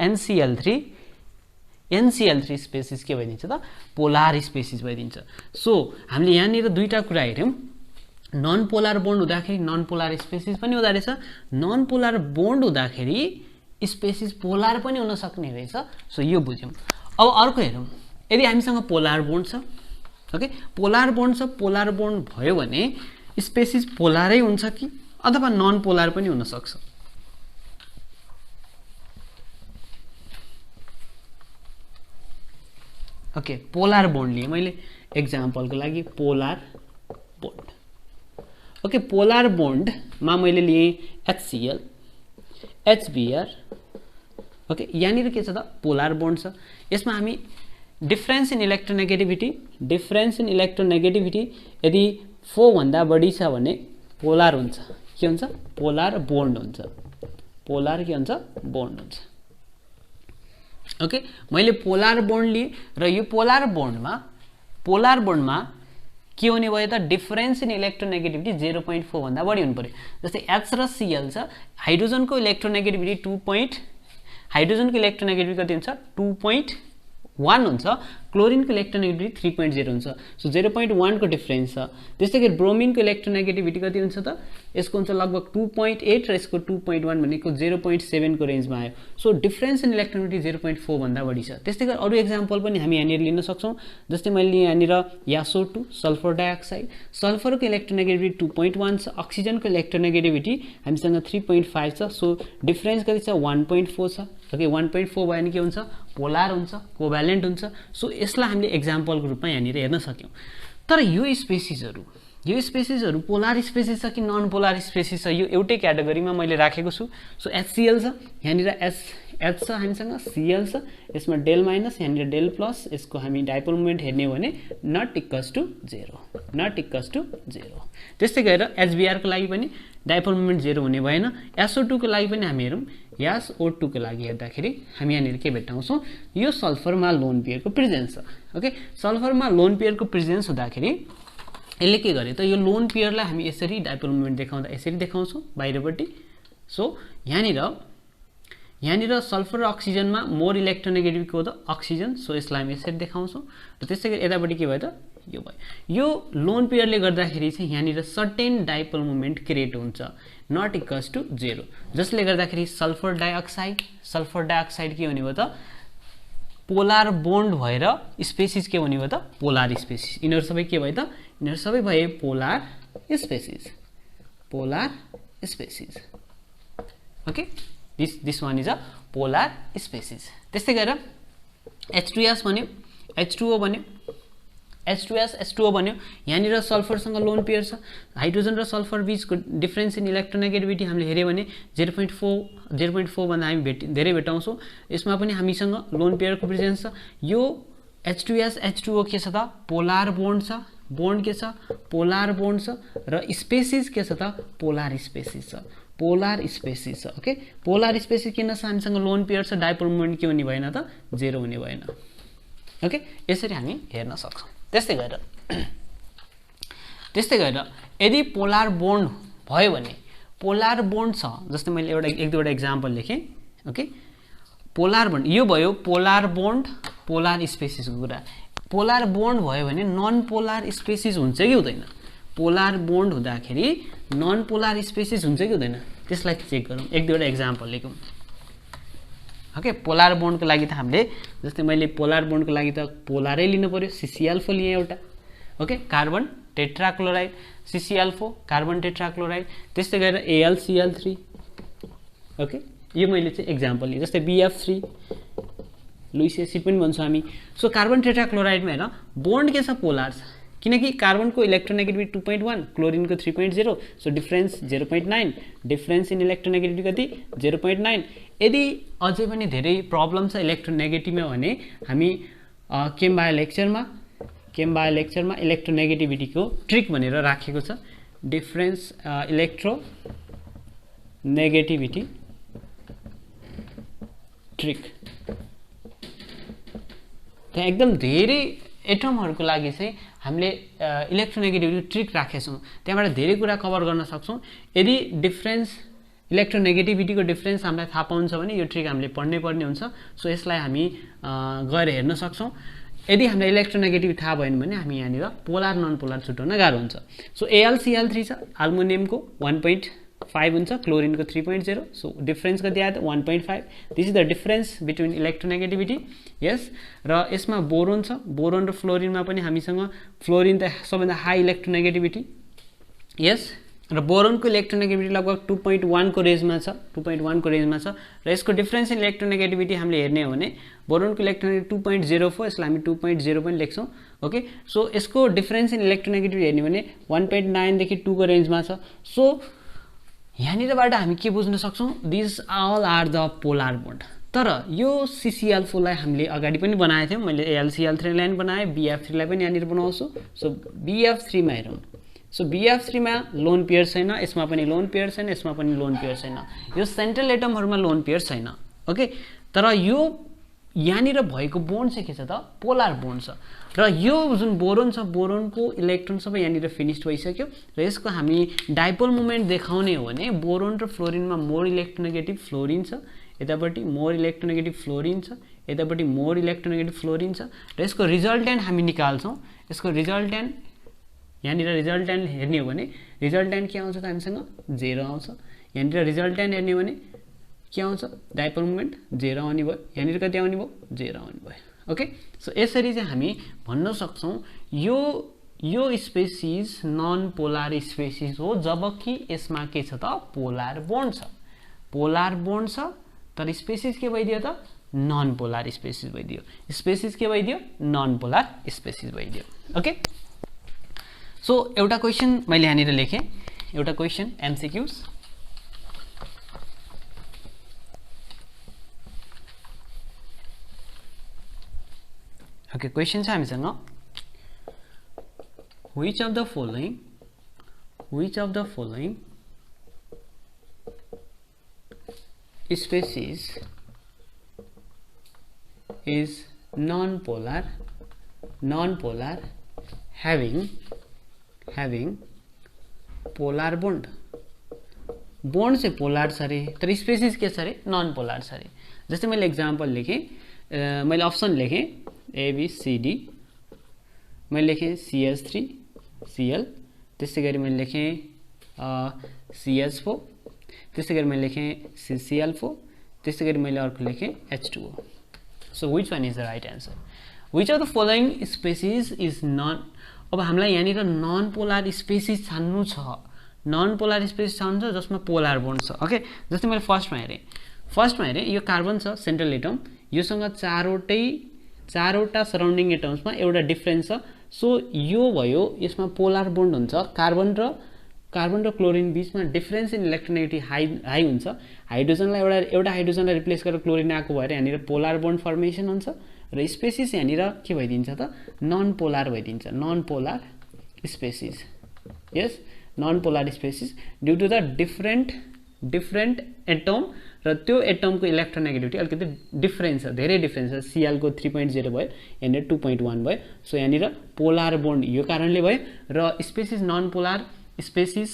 NCl3 स्पेसिस के भइदिन्छ त पोलर स्पेसिस भइदिन्छ सो हामीले यहाँनिर दुईटा कुरा हेर्यौं नन पोलर बोन्ड हुँदाखेरि नन पोलर स्पेसिस पनि हुँदा रहेछ नन पोलर बोन्ड हुँदाखेरि स्पेसिस पोलर पनि हुन सक्ने रहेछ सो यो बुझ्यौं अब अर्को हेरौं यदि हामीसँग पोलर बोन्ड छ ओके पोलर बोन्ड भयो भने स्पेसिस पोलरै हुन्छ कि अथवा नन पोलर पनि हुन सक्छ ओके पोलर बोन्ड लिए मैले एक्जाम्पलको लागि polar bond okay polar bond मा मैले लिए HCl HBr ओके यहाँनिर के छ त पोलर बोन्ड छ यसमा हामी डिफरेन्स इन इलेक्ट्रोनेगेटिभिटी यदि 4 भन्दा बढी छ भने पोलर हुन्छ के हुन्छ पोलर बोन्ड हुन्छ पोलर के हुन्छ बोन्ड हुन्छ ओके मैले पोलर बोन्ड लिए र यो पोलर बोन्डमा के हुने भयो त डिफरेन्स इन इलेक्ट्रोनेगेटिभिटी 0.4 भन्दा बढी हुनु पर्यो जस्तै H र Cl छ हाइड्रोजनको इलेक्ट्रोनेगेटिभिटी हाइड्रोजनको इलेक्ट्रोनेगेटिभिटी कति हुन्छ 2.1 हुन्छ क्लोरिनको इलेक्ट्रोनेगेटिभिटी 3.0 हुन्छ सो 0.1 को डिफरेन्स छ त्यस्तै गरी ब्रोमिनको इलेक्ट्रोनेगेटिभिटी कति हुन्छ त यसको हुन्छ लगभग 2.8 र यसको 2.1 भनेको 0.7 को रेन्जमा आयो सो डिफरेन्स इन इलेक्ट्रोनेगेटिभिटी 0.4 भन्दा बढी छ त्यस्तै गरी अरु एक्जाम्पल पनि हामी यहाँनिर लिन सक्छौं जस्तै मैले यहाँनिर SO2 सल्फर डाइअक्साइड सल्फरको इलेक्ट्रोनेगेटिभिटी 2.1 छ अक्सिजनको इलेक्ट्रोनेगेटिभिटी हामीसँग 3.5 छ सो डिफरेन्स कति छ 1.4 छ ओके 1.4 भयो भने के हुन्छ पोलर हुन्छ कोभ्यालेन्ट हुन्छ सो यसलाई हामीले एक्जाम्पलको रूपमा यहाँनिर हेर्न सक्यौं तर यो स्पेसिसहरु पोलर स्पेसिस छ कि नन पोलर स्पेसिस छ यो एउटै क्याटेगोरीमा मैले राखेको छु सो HCl छ यहाँनिर H छ हामीसँग Cl छ यसमा डेल माइनस यहाँनिर डेल प्लस यसको हामी डाइपोल मोमेन्ट हेर्ने हो भने नट इक्वल्स टु 0 त्यस्तै गरेर HBr को लागि पनि डाइपोल मोमेन्ट 0 हुने भएन SO2 को लागि पनि हामी हेरौं SO2 को लागि हेर्दाखेरि हामी यहाँनिर के भेट्टाउँछौं यो सल्फरमा लोन पेयरको प्रेजेन्स छ ओके सल्फरमा लोन पेयरको प्रेजेन्स हुँदाखेरि यसले के गरे त यो लोन पेयरलाई हामी यसरी डाइपोल मोमेन्ट देखाउँदा यसरी देखाउँछौं बाहिरपट्टि सो यहाँनिर सल्फर र अक्सिजनमा मोर इलेक्ट्रोनेगेटिभ को त अक्सिजन सो यसलाई हामी यसरी देखाउँछौं र त्यसैगरी यतापट्टि के भयो त यो भयो यो लोन पेयरले गर्दाखेरि चाहिँ यहाँनिर सर्टेन डाइपोल मोमेन्ट क्रिएट हुन्छ नट इक्वल्स टु 0 जसले गर्दाखेरि सल्फर डाइअक्साइड के हुने भयो त पोलर बोन्ड भएर स्पेसिस के हुने भयो त पोलर स्पेसिस यिनीहरु सबै के भयो त यिनीहरु सबै भए polar species okay this one is a polar species त्यस्तै गरेर H2S भन्यो H2O भन्यो H2O भन्यो यहाँनिर सल्फरसँग लोन पेयर छ हाइड्रोजन र सल्फर बीचको डिफरेन्स इन इलेक्ट्रोनेगेटिभिटी हामीले हेर्यो भने 0.4 भन्दा हामी धेरै भेटाउँछौं यसमा पनि हामीसँग लोन पेयरको प्रेजेन्स छ यो H2S H2O के छ त पोलर बोन्ड छ बोन्ड के छ पोलर बोन्ड छ र स्पेसिस के छ त पोलर स्पेसिस छ ओके पोलर स्पेसिस किन छ हामीसँग लोन पेयर छ डाइपोल मोमेन्ट के हुने भएन त 0 हुने भएन ओके यसरी हामी हेर्न सक्छौं त्यस्तै गरेर यदि पोलर बोन्ड भयो भने पोलर बोन्ड छ जस्तै मैले एक दुईवटा एक्जाम्पल लेखे ओके पोलर बोन्ड यो भयो पोलर बोन्ड पोलर स्पेसिसको कुरा पोलर बोन्ड भयो भने नन पोलर स्पेसिस हुन्छ कि हुँदैन पोलर बोन्ड हुँदाखेरि नन पोलर स्पेसिस हुन्छ कि हुँदैन त्यसलाई चेक गरौँ एक दुईवटा एक्जाम्पल लेखौँ ओके पोलर बोन्डको लागि त हामीले जस्तै मैले पोलर बोन्डको लागि त पोलरै लिनु पर्यो CCl4 लिए एउटा okay carbon tetrachloride CCl4 carbon tetrachloride त्यस्तै गरेर AlCl3 ओके यो मैले चाहिँ एक्जाम्पल लिएँ जस्तै BF3 लुइस एसिड पनि भन्छौँ हामी सो कार्बन टेट्राक्लोराइडमा हेर बोन्ड के छ पोलर छ किनकि कार्बनको इलेक्ट्रोनेगेटिभिटी 2.1 क्लोरिनको 3.0 so difference 0.9 difference in electronegativity कति 0.9 यदि अझै पनि धेरै प्रब्लम छ इलेक्ट्रोनेगेटिभमा भने हामी केम बायो लेक्चरमा इलेक्ट्रोनेगेटिभिटीको ट्रिक भनेर राखेको छ डिफरेन्स इलेक्ट्रोनेगेटिभिटी ट्रिक त्यहाँ एकदम धेरै एटमहरुको लागि चाहिँ हामीले इलेक्ट्रोनेगेटिभिटी ट्रिक राखेछौं त्यहाँबाट धेरै कुरा कभर गर्न सक्छौं यदि डिफरेन्स इलेक्ट्रोनेगेटिभिटीको डिफरेन्स हामीलाई थाहा पाउनु छ भने यो ट्रिक हामीले पढ्नै पर्ने हुन्छ सो यसलाई हामी गएर हेर्न सक्छौं यदि हामीलाई इलेक्ट्रोनेगेटिभिटी थाहा भएन भने हामी यहाँनिर पोलर नन पोलर छुटाउन गाह्रो हुन्छ सो AlCl3 छ एल्युमिनियमको 1.5 हुन्छ क्लोरिनको 3.0 सो डिफरेन्स कति आयो त 1.5 this is the difference between electronegativity यस र यसमा बोरोन छ बोरोन र फ्लोरिनमा पनि हामीसँग फ्लोरिन त सबैभन्दा हाई इलेक्ट्रोनेगेटिभिटी यस र बोरोनको इलेक्ट्रोनेगेटिभिटी लगभग 2.1 को रेन्जमा छ 2.1 को रेन्जमा छ र यसको डिफरेन्स इन इलेक्ट्रोनेगेटिभिटी हामीले हेर्ने हो भने बोरोनको इलेक्ट्रोनेगेटिभिटी 2.04 यसलाई हामी 2.0 पनि लेख्छौं ओके सो यसको डिफरेन्स इन इलेक्ट्रोनेगेटिभिटी हेर्ने भने 1.9 देखि 2 को रेन्जमा छ सो यहाँनिरबाट हामी के बुझ्न सक्छौं this all are the polar bond तर यो CCl4 लाई हामीले अगाडि पनि बनाएको थियौं मैले AlCl3 लाई पनि बनाए BF3 लाई पनि यहाँनिर बनाउँछु सो BF3 मा हेरौं सो BF3 मा लोन पेयर छैन यसमा पनि लोन पेयर छैन यसमा पनि लोन पेयर छैन यो सेन्ट्रल एटमहरुमा लोन पेयर छैन ओके तर यो यहाँनिर भएको बोन्ड चाहिँ के छ त पोलर बोन्ड छ र यो जुन बोरोन छ बोरोनको इलेक्ट्रोन सबै यहाँनिर फिनिश्ड भइसक्यो र यसको हामी डाइपोल मोमेन्ट देखाउने हो भने बोरोन र फ्लोरिनमा मोर इलेक्ट्रोनेगेटिभ फ्लोरिन छ यतापट्टि मोर इलेक्ट्रोनेगेटिभ फ्लोरिन छ यतापट्टि मोर इलेक्ट्रोनेगेटिभ फ्लोरिन छ र यसको रिजल्टेन्ट हामी निकाल्छौं यसको रिजल्टेन्ट यहाँनिर रिजल्टेन्ट हेर्ने हो भने रिजल्टेन्ट के आउँछ त हामीसँग 0 आउँछ यहाँनिर रिजल्टेन्ट हेर्ने हो भने के आउँछ डाइपोल मोमेन्ट 0 आउने भयो यहाँनिर कति आउने भयो 0 आउने भयो ओके सो यसरी चाहिँ हामी भन्न सक्छौं यो स्पेसिस नन पोलर स्पेसिस हो जबकि यसमा के छ त पोलर बोन्ड छ तर स्पेसिस के भइदियो त नन पोलर स्पेसिस भइदियो स्पेसिस के भइदियो नन पोलर स्पेसिस भइदियो ओके सो एउटा क्वेशन मैले यहाँनिर लेखे एउटा क्वेशन MCQs ओके क्वेशन छ हामीसँग which of the following species is non-polar having polar bond चाहिँ पोलर छ रे तर स्पेसिस के छ रे नन पोलर छ रे जस्तै मैले एक्जाम्पल लेखे मैले अप्सन लेखे ABCD मैले लेखे CH3 Cl त्यसै गरी मैले लेखे CH4 त्यसै गरी मैले लेखे CCl4 त्यसै गरी मैले अर्को लेखे H2O so which one is the right answer which of the following species is non अब हामीलाई यहाँनिर नन पोलर स्पेसिस छान्नु छ नन पोलर स्पेसिस छान्नु छ जसमा पोलर बोन्ड छ ओके जस्तै मैले फर्स्टमा हेरे यो कार्बन छ सेन्ट्रल एटम योसँग चारवटा सराउन्डिङ एटम्समा एउटा डिफरेन्स छ सो यो भयो यसमा पोलर बोन्ड हुन्छ कार्बन र क्लोरिन बीचमा डिफरेन्स इन इलेक्ट्रोनेगेटिभ हाई हुन्छ हाइड्रोजनलाई एउटा हाइड्रोजनलाई रिप्लेस गरेर क्लोरिन आएको भएर यहाँनिर पोलर बोन्ड फर्मेसन हुन्छ र स्पेसिस यहाँनिर के भइदिन्छ त नन पोलर भइदिन्छ non polar species yes non polar species due to the different atom र त्यो एटमको इलेक्ट्रोनेगेटिभिटी अलिकति डिफरेन्स छ धेरै डिफरेन्स छ Cl को 3.0 भयो यहाँनिर 2.1 भयो सो यहाँनिर पोलर बोन्ड यो कारणले भयो र स्पेसिस नन पोलर स्पेसिस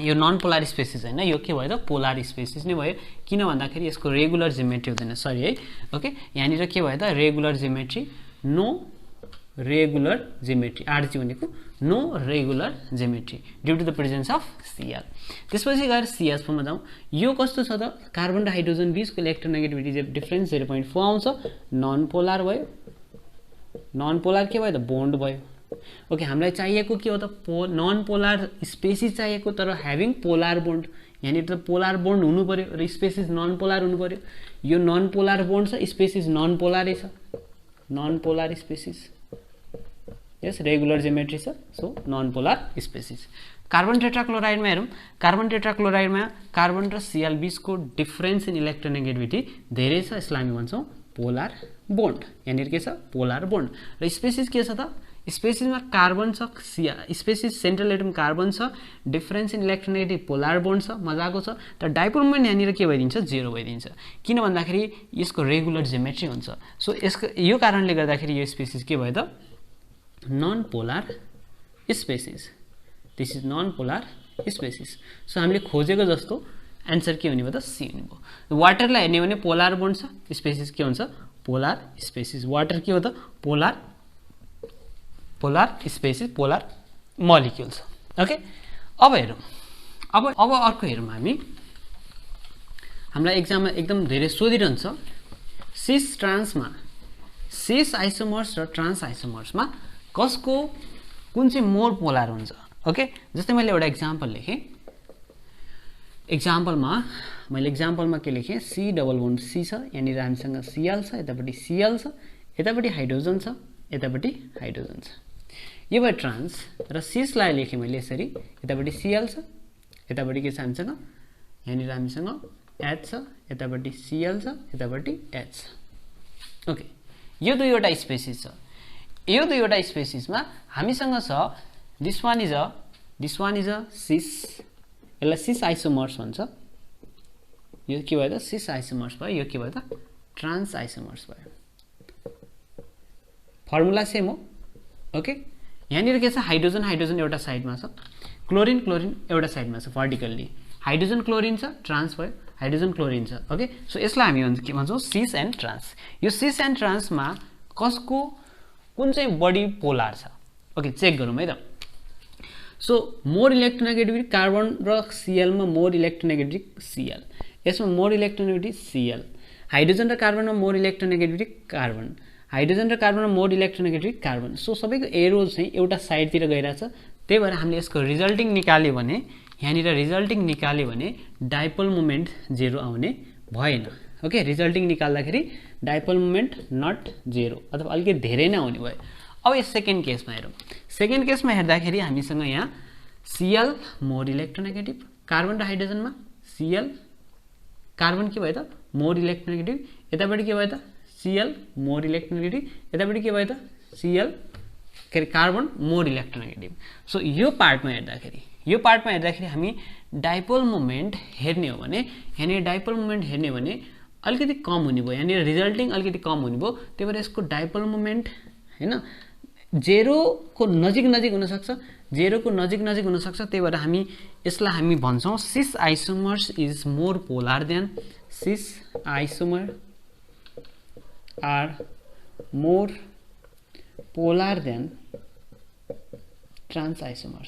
यो नन पोलर स्पेसिस हैन यो के भयो त पोलर स्पेसिस नै भयो किन भन्दाखेरि यसको रेगुलर जियोमेट्री हुँदैन सरी है ओके यहाँनिर के भयो त regular geometry no regular geometry RG भनेको no regular geometry due to the presence of Cl त्यसपछि गएर CH4 मा जाउँ यो कस्तो छ त कार्बन र हाइड्रोजन बीचको इलेक्ट्रोनेगेटिभिटी डिफरेन्स 0.4 आउँछ नन पोलर भयो नन पोलर के भयो त बोन्ड भयो ओके, हामीलाई चाहिएको के हो त नन पोलर स्पेसिस चाहिएको तर ह्याभिङ पोलर बोन्ड। यहाँनिर त पोलर बोन्ड हुनु पर्यो र स्पेसिस नन पोलर हुनु पर्यो। यो नन पोलर बोन्ड छ, स्पेसिस नन पोलरै छ, non polar species. Yes regular geometry छ, so non polar species. Carbon टेट्राक्लोराइडमा हेरौँ, कार्बन टेट्राक्लोराइडमा कार्बन र Cl बीचको डिफरेन्स इन इलेक्ट्रोनेगेटिभिटी धेरै छ, यसलाई हामी भन्छौँ पोलर बोन्ड। यहाँनिर के छ पोलर बोन्ड। र स्पेसिस के छ त स्पेसिसमा कार्बन छ, स्पेसिस सेन्ट्रल एटम कार्बन छ, difference in electronegative polar bond छ, मजाको छ। तर डाइपोल मोमेन्ट यहाँनिर के भइदिन्छ 0 भइदिन्छ, किन भन्दाखेरि यसको रेगुलर ज्योमेट्री हुन्छ। सो यसको यो कारणले गर्दाखेरि यो स्पेसिस के भयो त non polar species. This is non polar species. So हामीले खोजेको जस्तो एन्सर के हुने भयो त सी हुने भयो। वाटरलाई हेर्ने भने पोलर बोन्ड छ, स्पेसिस के हुन्छ पोलर स्पेसिस। वाटर के हो त पोलर स्पेसिस, पोलर मलिक्युल छ। ओके, अब हेरौँ, अब अर्को हेरौँ हामी। हामीलाई एक्जाममा एकदम धेरै सोधिरहन्छ सिस ट्रान्समा, सिस आइसोमर्स र ट्रान्स आइसोमर्समा कसको कुन चाहिँ मोर पोलर हुन्छ। ओके, जस्तै मैले एउटा एक्जाम्पल लेखेँ, एक्जाम्पलमा के लेखेँ सी डबल बोन्ड सी छ, यहाँनिर हामीसँग Cl छ, यतापट्टि Cl छ, यतापट्टि हाइड्रोजन छ, यतापट्टि हाइड्रोजन छ। यो भयो ट्रान्स। र सिसलाई लेखेँ मैले यसरी, यतापट्टि Cl छ, यतापट्टि के छ हामीसँग, यहाँनिर हामीसँग H छ, यतापट्टि Cl छ, यतापट्टि H छ। ओके, यो दुईवटा स्पेसिस छ। यो दुईवटा स्पेसिसमा हामीसँग छ this one is a cis, यसलाई सिस आइसोमर्स भन्छ। यो के भयो त सिस आइसोमर्स भयो, यो के भयो त ट्रान्स आइसोमर्स भयो। फर्मुला सेम हो। ओके, यहाँनिर के छ हाइड्रोजन एउटा साइडमा छ, क्लोरिन एउटा साइडमा छ भर्टिकल्ली, हाइड्रोजन क्लोरिन छ, ट्रान्स भयो, हाइड्रोजन क्लोरिन छ। ओके, सो यसलाई हामी के भन्छौँ सिस एन्ड ट्रान्स। यो सिस एन्ड ट्रान्समा कसको कुन चाहिँ बडी पोलर छ। ओके, चेक गरौँ है त। सो मोर इलेक्ट्रोनेगेटिभिटी कार्बन र Cl मा मोर इलेक्ट्रोनेगेटिभ Cl, यसमा मोर इलेक्ट्रोनेगेटिभ Cl। हाइड्रोजन र कार्बनमा मोर इलेक्ट्रोनेगेटिभिटी कार्बन, हाइड्रोजन र कार्बनमा मोर इलेक्ट्रोनेगेटिभ कार्बन। सो सबैको एरो चाहिँ एउटा साइडतिर गइरहेछ, त्यही भएर हामीले यसको रिजल्टिङ निकाल्यो भने, यहाँनिर रिजल्टिङ निकाल्यो भने डाइपोल मोमेन्ट 0 आउने भएन। ओके, रिजल्टिङ निकाल्दाखेरि डाइपोल मोमेन्ट नट 0 अथवा अलिकति धेरै नै आउने भयो। अब यस सेकेन्ड केसमा हेरौँ। सेकेन्ड केसमा हेर्दाखेरि हामीसँग यहाँ Cl मोर इलेक्ट्रोनेगेटिभ, कार्बन र हाइड्रोजनमा Cl, कार्बन के भयो त मोर इलेक्ट्रोनेगेटिभ, यतापट्टि के भयो त Cl मोर इलेक्ट्रोनेगेटिभ, यतापट्टि के भयो त Cl के अरे कार्बन मोर इलेक्ट्रोनेगेटिभ। सो यो पार्टमा हेर्दाखेरि हामी डाइपोल मोमेन्ट हेर्ने हो भने, यहाँनिर डाइपोल मोमेन्ट हेर्ने हो भने अलिकति कम हुने भयो, यहाँनिर रिजल्टिङ अलिकति कम हुने भयो, त्यही भएर यसको डाइपोल मोमेन्ट हैन 0 को नजिक हुनसक्छ, 0 को नजिक हुनसक्छ। त्यही भएर हामी यसलाई हामी भन्छौँ cis isomers is more polar than, cis isomer are more polar than trans isomer.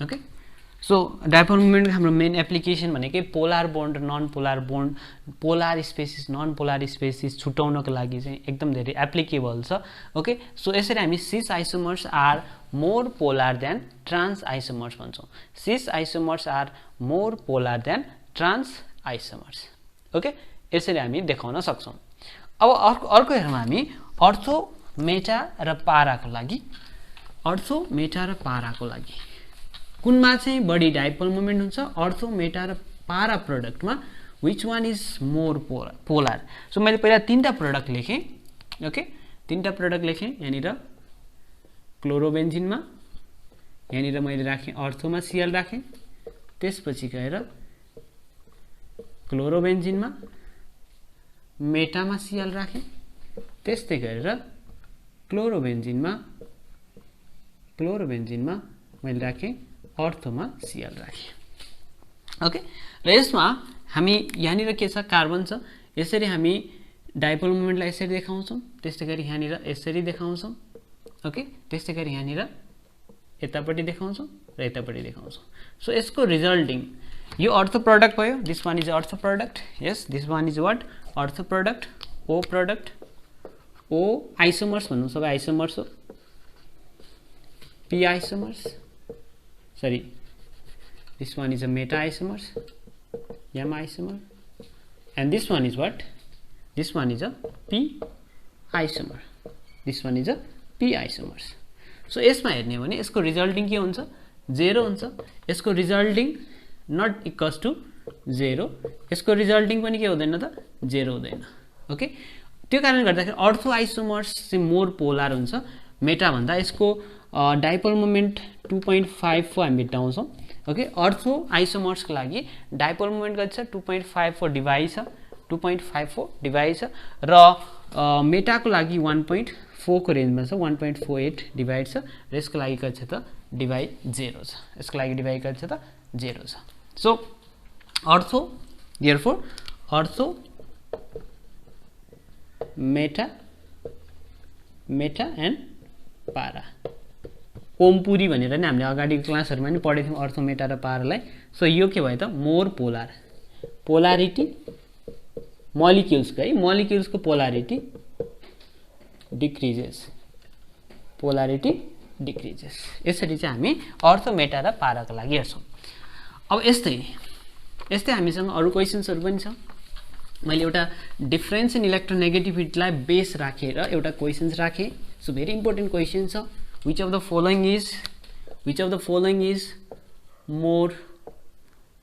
Okay, so dipole मोमेन्टको हाम्रो मेन एप्लिकेसन भनेकै पोलर बोन्ड र non polar bond, polar species non polar species छुटाउनको लागि चाहिँ एकदम धेरै एप्लिकेबल छ। ओके, सो यसरी हामी cis isomers are more polar than trans isomers भन्छौँ। Cis isomers are more polar than trans isomers. Okay, यसरी हामी देखाउन सक्छौँ। अब अर्को हेरौँ हामी अर्थो मेटा र पाराको लागि। अर्थो मेटा र पाराको लागि कुनमा चाहिँ बढी डाइपोल मोमेन्ट हुन्छ, अर्थो मेटा र पारा प्रोडक्टमा which one is more polar. So मैले पहिला 3टा प्रोडक्ट लेखेँ। ओके, 3टा प्रोडक्ट लेखेँ। यहाँनिर क्लोरोबेन्जिनमा, यहाँनिर मैले राखेँ अर्थोमा Cl राखेँ, त्यसपछि गएर क्लोरोबेन्जिनमा मेटामा Cl राखेँ, त्यस्तै गरेर क्लोरोबेन्जिनमा मैले राखेँ अर्थोमा Cl राखेँ। ओके, र यसमा हामी यहाँनिर के छ कार्बन छ, यसरी हामी डाइपोल मोमेन्टलाई यसरी देखाउँछौँ, त्यस्तै गरी यहाँनिर यसरी देखाउँछौँ। ओके, त्यस्तै गरी यहाँनिर यतापट्टि देखाउँछौँ र यतापट्टि देखाउँछौँ। सो यसको रिजल्टिङ यो अर्थो प्रोडक्ट भयो, this one is ortho product. Yes, this one is what ortho product. O product, O isomers भन्नु सबै isomers हो, P isomers, sorry, this one is a meta isomers, M isomer, and this one is what? This one is a P isomer. This one is a P isomers. So यसमा हेर्ने भने यसको resulting के हुन्छ? 0 हुन्छ. यसको resulting not equals to 0. यसको resulting पनि के हुँदैन त? 0 हुँदैन. ओके, त्यो कारणले गर्दाखेरि अर्थो आइसोमर्स चाहिँ मोर पोलर हुन्छ मेटा भन्दा. यसको डाइपोल मोमेन्ट 2.54 हामी भेट्टाउँछौँ. ओके, अर्थो आइसोमर्सको लागि डाइपोल मोमेन्ट कति छ? 2.54 डिभाइड छ, 2.54 डिभाइड छ, र मेटाको लागि 1.4 को रेन्जमा छ, 1.48 डिभाइड छ, र यसको लागि कति छ त? डिभाइड 0 छ. यसको लागि डिभाइड कति छ त? 0 छ. सो अर्थो, देयरफोर अर्थो मेटा, मेटा एन्ड पारा. ओमपुरी भनेर नि हामीले अगाडिको क्लासहरुमा नि पढेको थियौं अर्थो मेटा र पारालाई. सो यो के भयो त? More polar. पोलारिटी मोलिक्युल्सको है, मोलिक्युल्सको पोलारिटी डिक्रिजेस, पोलारिटी डिक्रिजेस. यसरी चाहिँ हामी अर्थो मेटा र पाराको लागि हेर्छौं. अब यस्तै हामीसँग अरु क्वेशन्सहरु पनि छ. मैले एउटा डिफरेन्स इन इलेक्ट्रोनेगेटिभिटीलाई बेस राखेर एउटा क्वेशन्स राखे. सो भेरी इम्पोर्टेन्ट क्वेशन छ. Which of the following is more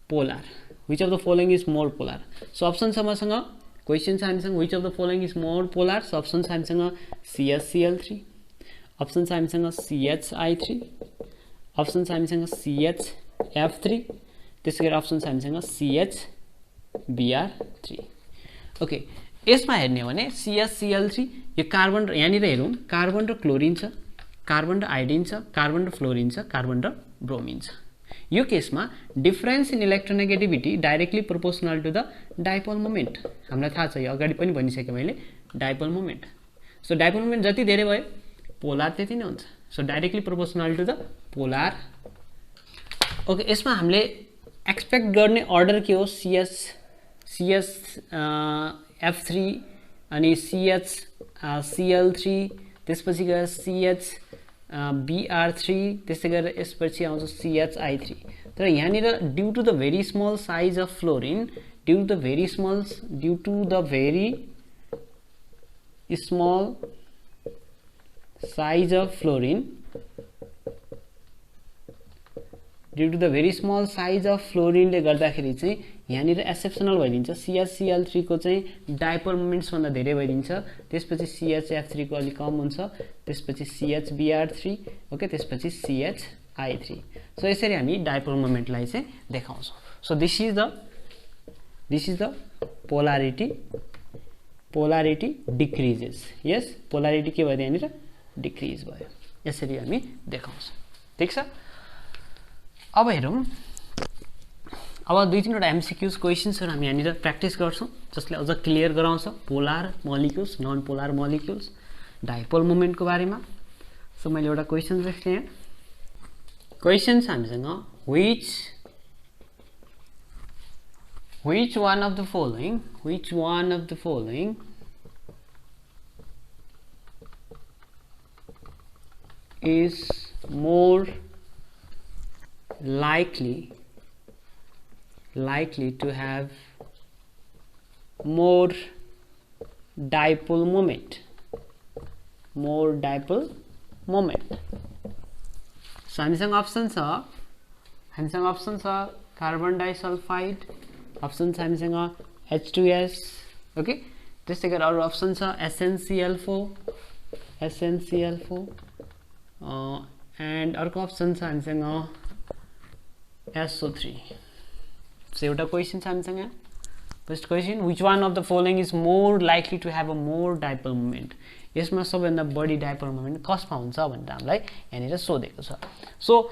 polar? Which of the following is more polar? So option समासँग question छ हामीसँग which of the following is more polar? So option छ हामीसँग CHCl3, option छ हामीसँग CHI3, option छ हामीसँग CHF3, त्यसैगरी option छ हामीसँग CHBr3. ओके, यसमा हेर्ने हो भने CHCl3 यो कार्बन र यहाँनिर हेरौँ कार्बन र क्लोरिन छ, कार्बन र आयोडिन छ, कार्बन र फ्लोरिन छ, कार्बन र ब्रोमिन छ. यो केसमा difference in electronegativity directly proportional to the dipole moment. हामीलाई थाहा छ, यो अगाडि पनि भनिसके मैले dipole moment. So dipole moment जति धेरै भयो पोलर त्यति नै हुन्छ. So directly proportional to the polar. Okay, यसमा हामीले एक्सपेक्ट गर्ने अर्डर के हो? CHF3 अनि CHCl3, त्यसपछि गएर CHBr3, त्यसै गरेर यसपछि आउँछ CHI3. तर यहाँनिर due to the very small size of fluorine, due to the very small size of fluorine, due to the very small size of फ्लोरिनले गर्दाखेरि चाहिँ यहाँनिर एक्सेप्सनल भइदिन्छ. CHCl3 को चाहिँ डाइपोल मोमेन्ट्स भन्दा धेरै भइदिन्छ, त्यसपछि CHF3 को अलिक कम हुन्छ, त्यसपछि CHBr3, ओके, त्यसपछि CHI3. सो यसरी हामी डाइपोल मोमेन्टलाई चाहिँ देखाउँछौँ. So this is the polarity decreases. Yes, polarity के भयो यहाँनिर? डिक्रिज भयो. यसरी हामी देखाउँछौँ. ठिक छ. अब हेरौँ, अब 2-3 एमसीक्यूज क्वेशन्सहरु हामी यहाँनिर प्र्याक्टिस गर्छौं जसले अझ क्लियर गराउँछ polar molecules, non polar molecules, dipole मोमेन्टको बारेमा. सो मैले एउटा क्वेशन लेखेँ. क्वेशन छ हामीसँग which one of the following is more likely to have more dipole moment. So हामीसँग अप्सन छ कार्बन डाइसल्फाइड, अप्सन छ हामीसँग H2S, ओके, त्यसै गरी अरु अप्सन छ SnCl4 एन्ड अर्को अप्सन छ हामीसँग SO3. So एउटा क्वेशन छ हामीसँग. First question, which one of the following is more likely to have a more dipole moment? यसमा सबैभन्दा बढी डाइपोल मोमेन्ट कसमा हुन्छ भनेर हामीलाई यहाँनिर सोधेको छ. सो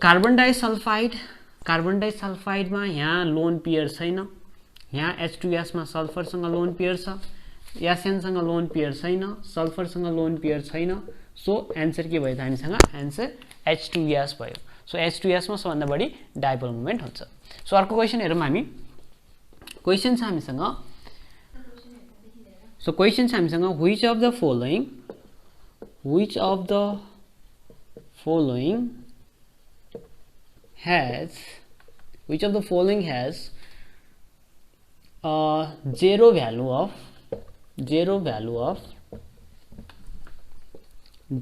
कार्बन डाइसल्फाइडमा यहाँ लोन पेयर छैन, यहाँ H2S मा सल्फरसँग लोन पेयर छ, Sn सँग लोन पेयर छैन, सल्फरसँग लोन पेयर छैन. सो आन्सर के भयो त हामीसँग? आन्सर H2S भयो. सो H2S मा सबभन्दा बढी डाइपोल मोमेन्ट हुन्छ. सो अर्को क्वेशन हेरौँ हामी. क्वेशन छ हामीसँग सो क्वेसन छ हामीसँग which of the following has zero value of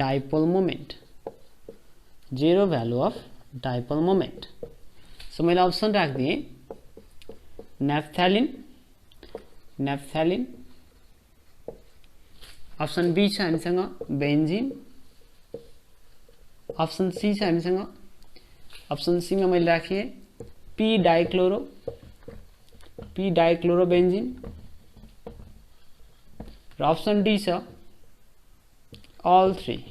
dipole moment. So मैले अप्सन राख्दिए naphthalene. अप्सन बी छ हामीसँग बेन्जिन. अप्सन सी छ हामीसँग अप्सन सी मा मैले राखे p डाइक्लोरोबेन्जिन र अप्सन डी छ all three.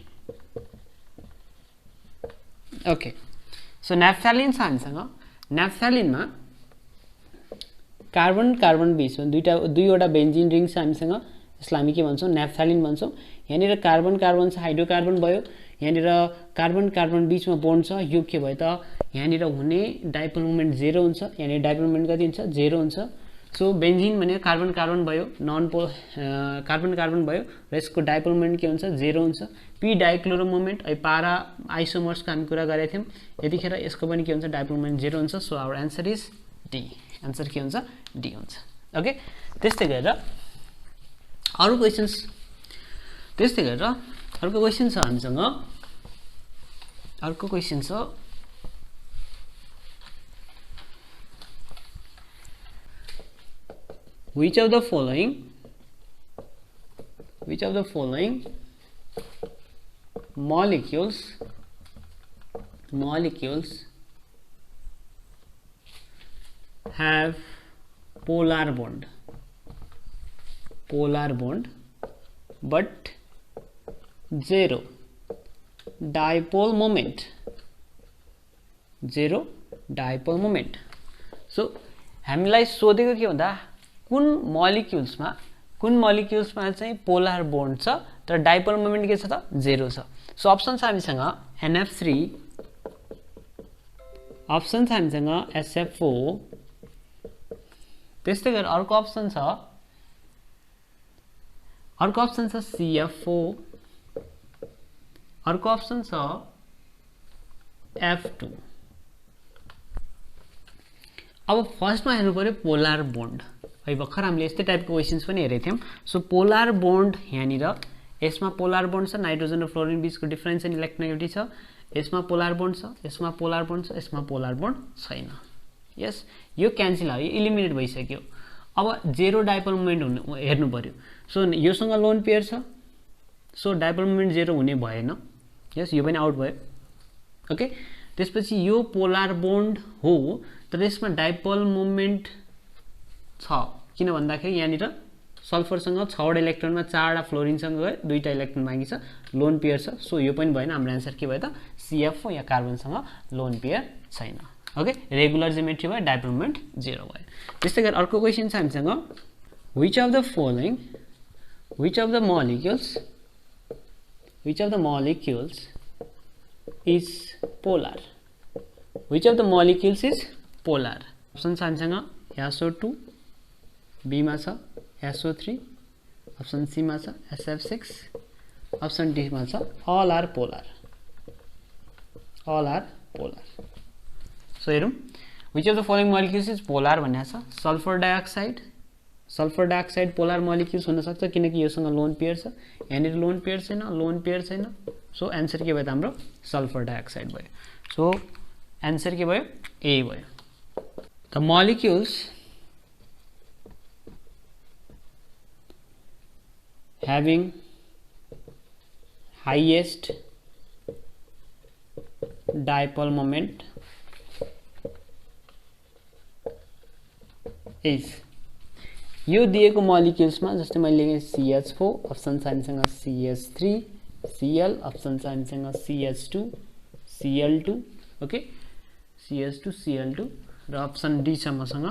Okay so naphthalene छ हामीसँग. naphthalene मा कार्बन बीचमा दुईवटा बेन्जिन रिङ छ हामीसँग. यसलाई हामी के भन्छौं naphthalene भन्छौं. यहाँनिर कार्बन छ हाइड्रोकार्बन भयो. यहाँनिर कार्बन बीचमा बोन्ड छ. यो के भयो त यहाँनिर हुने डाइपोल मोमेन्ट 0 हुन्छ. यहाँनिर डाइपोल मोमेन्ट कति हुन्छ 0 हुन्छ. सो बेन्जिन भने कार्बन भयो कार्बन भयो र यसको डाइपोल मोमेन्ट के हुन्छ 0 हुन्छ. p डाइक्लोरो मोमेन्ट पारा आइसोमर्सको हामी कुरा गरेका थियौं. यतिखेर यसको पनि के हुन्छ डाइपोल मोमेन्ट 0 हुन्छ. So our answer is D. Answer के हुन्छ डी हुन्छ. ओके त्यस्तै गरेर अर्को क्वेशन छ हामीसँग. अर्को क्वेशन छ which of the following molecules have polar bond but zero dipole moment. So हामीलाई सोधेको के भन्दा कुन मलिक्युल्समा चाहिँ पोलर बोन्ड छ तर डाइपोल मोमेन्ट के छ त 0 छ. सो अप्सन छ हामीसँग NF3, अप्सन छ हामीसँग SF4, त्यस्तै गरी अर्को अप्सन छ CF4, अर्को अप्सन छ F2. अब फर्स्टमा हेर्नु पर्यो पोलर बोन्ड. है भर्खर हामीले यस्तै टाइपको क्वेशन्स पनि हेरेका थियौं. सो पोलर बोन्ड यहाँनिर यसमा पोलर बोन्ड छ. नाइट्रोजन र फ्लोरिन बीचको डिफरेन्स इन इलेक्ट्रोनेगेटिभिटी छ. यसमा पोलर बोन्ड छ, यसमा पोलर बोन्ड छैन. यस यो क्यान्सल भयो, इलिमिनेट भइसक्यो. अब जेरो डाइपोल मोमेन्ट हेर्नु पर्यो. सो योसँग लोन पेयर छ. सो डाइपोल मोमेन्ट 0 हुने भएन. यस यो पनि आउट भयो. ओके त्यसपछि यो पोलर बोन्ड हो तर यसमा डाइपोल मोमेन्ट छ. किन भन्दाखेरि यहाँनिर सल्फरसँग 6 वटा इलेक्ट्रोनमा 4 वटा फ्लोरिनसँग गए 2 टा इलेक्ट्रोन बाँकी छ. लोन पेयर छ. सो यो पनि भएन. हाम्रो आन्सर के भयो त CF4 या कार्बनसँग लोन पेयर छैन. ओके रेगुलर जियोमेट्री भयो, डाइपोल मोमेन्ट 0 भयो. त्यस्तै गरी अर्को क्वेशन छ हामीसँग which of the molecules is polar. Option छ हामीसँग SO2, B मा छ SO3, अप्सन C मा छ SF6, अप्सन D मा छ all are polar. सो हेरौं which of the following molecules is polar भन्ने छ. सल्फर डाइअक्साइड पोलर मोलिक्युल्स हुन सक्छ किनकि योसँग लोन पेयर छ. यहाँनिर लोन पेयर छैन. सो आन्सर के भयो त हाम्रो सल्फर डाइअक्साइड भयो. सो आन्सर के भयो ए भयो. The molecules having highest dipole moment is यो दिएको मोलिक्युल्समा जस्तै मैले लेखेँ CH4, अप्सन छ हामीसँग CH3, Cl, अप्सन छ हामीसँग CH2, Cl2. Okay CH2 Cl2 र अप्सन डी छ मसँग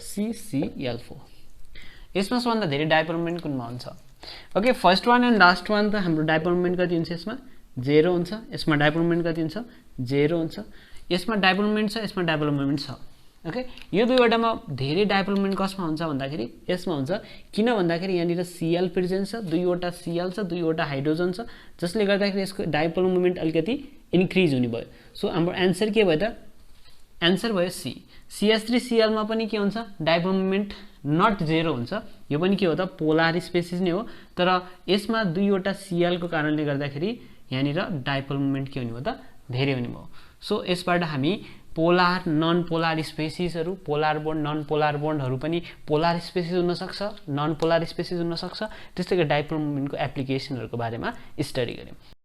CCl4. यसमा सबभन्दा धेरै डाइपोल मोमेन्ट कुनमा हुन्छ? Okay first one and last one त हाम्रो डाइपोल मोमेन्ट कति हुन्छ? यसमा 0 हुन्छ. यसमा डाइपोल मोमेन्ट कति हुन्छ? 0 हुन्छ. यसमा डाइपोल मोमेन्ट छ, यसमा डाइपोल मोमेन्ट छ. ओके यो दुईवटामा धेरै डाइपोल मोमेन्ट कसमा हुन्छ भन्दाखेरि यसमा हुन्छ किन भन्दाखेरि यहाँनिर Cl प्रेजेन्ट छ दुईवटा Cl छ दुईवटा हाइड्रोजन छ जसले गर्दाखेरि यसको डाइपोल मोमेन्ट अलिकति इन्क्रिज हुने भयो सो हाम्रो आन्सर के भयो त आन्सर भयो सी CH3Cl मा पनि के हुन्छ डाइपोल मोमेन्ट नट 0 हुन्छ यो पनि के हो त पोलर स्पेसिस नै हो तर यसमा दुईवटा Cl को कारणले गर्दाखेरि यहाँनिर डाइपोल मोमेन्ट के हुने भयो त धेरै हुने भयो सो यसबाट हामी पोलर नन पोलर स्पेसिसहरु पोलर बोन्ड नन पोलर बोन्डहरु पनि पोलर स्पेसिस हुन सक्छ नन पोलर स्पेसिस हुन सक्छ त्यस्तै गरी डाइपोल मोमेन्टको एप्लिकेसनहरुको बारेमा स्टडी गर्यौं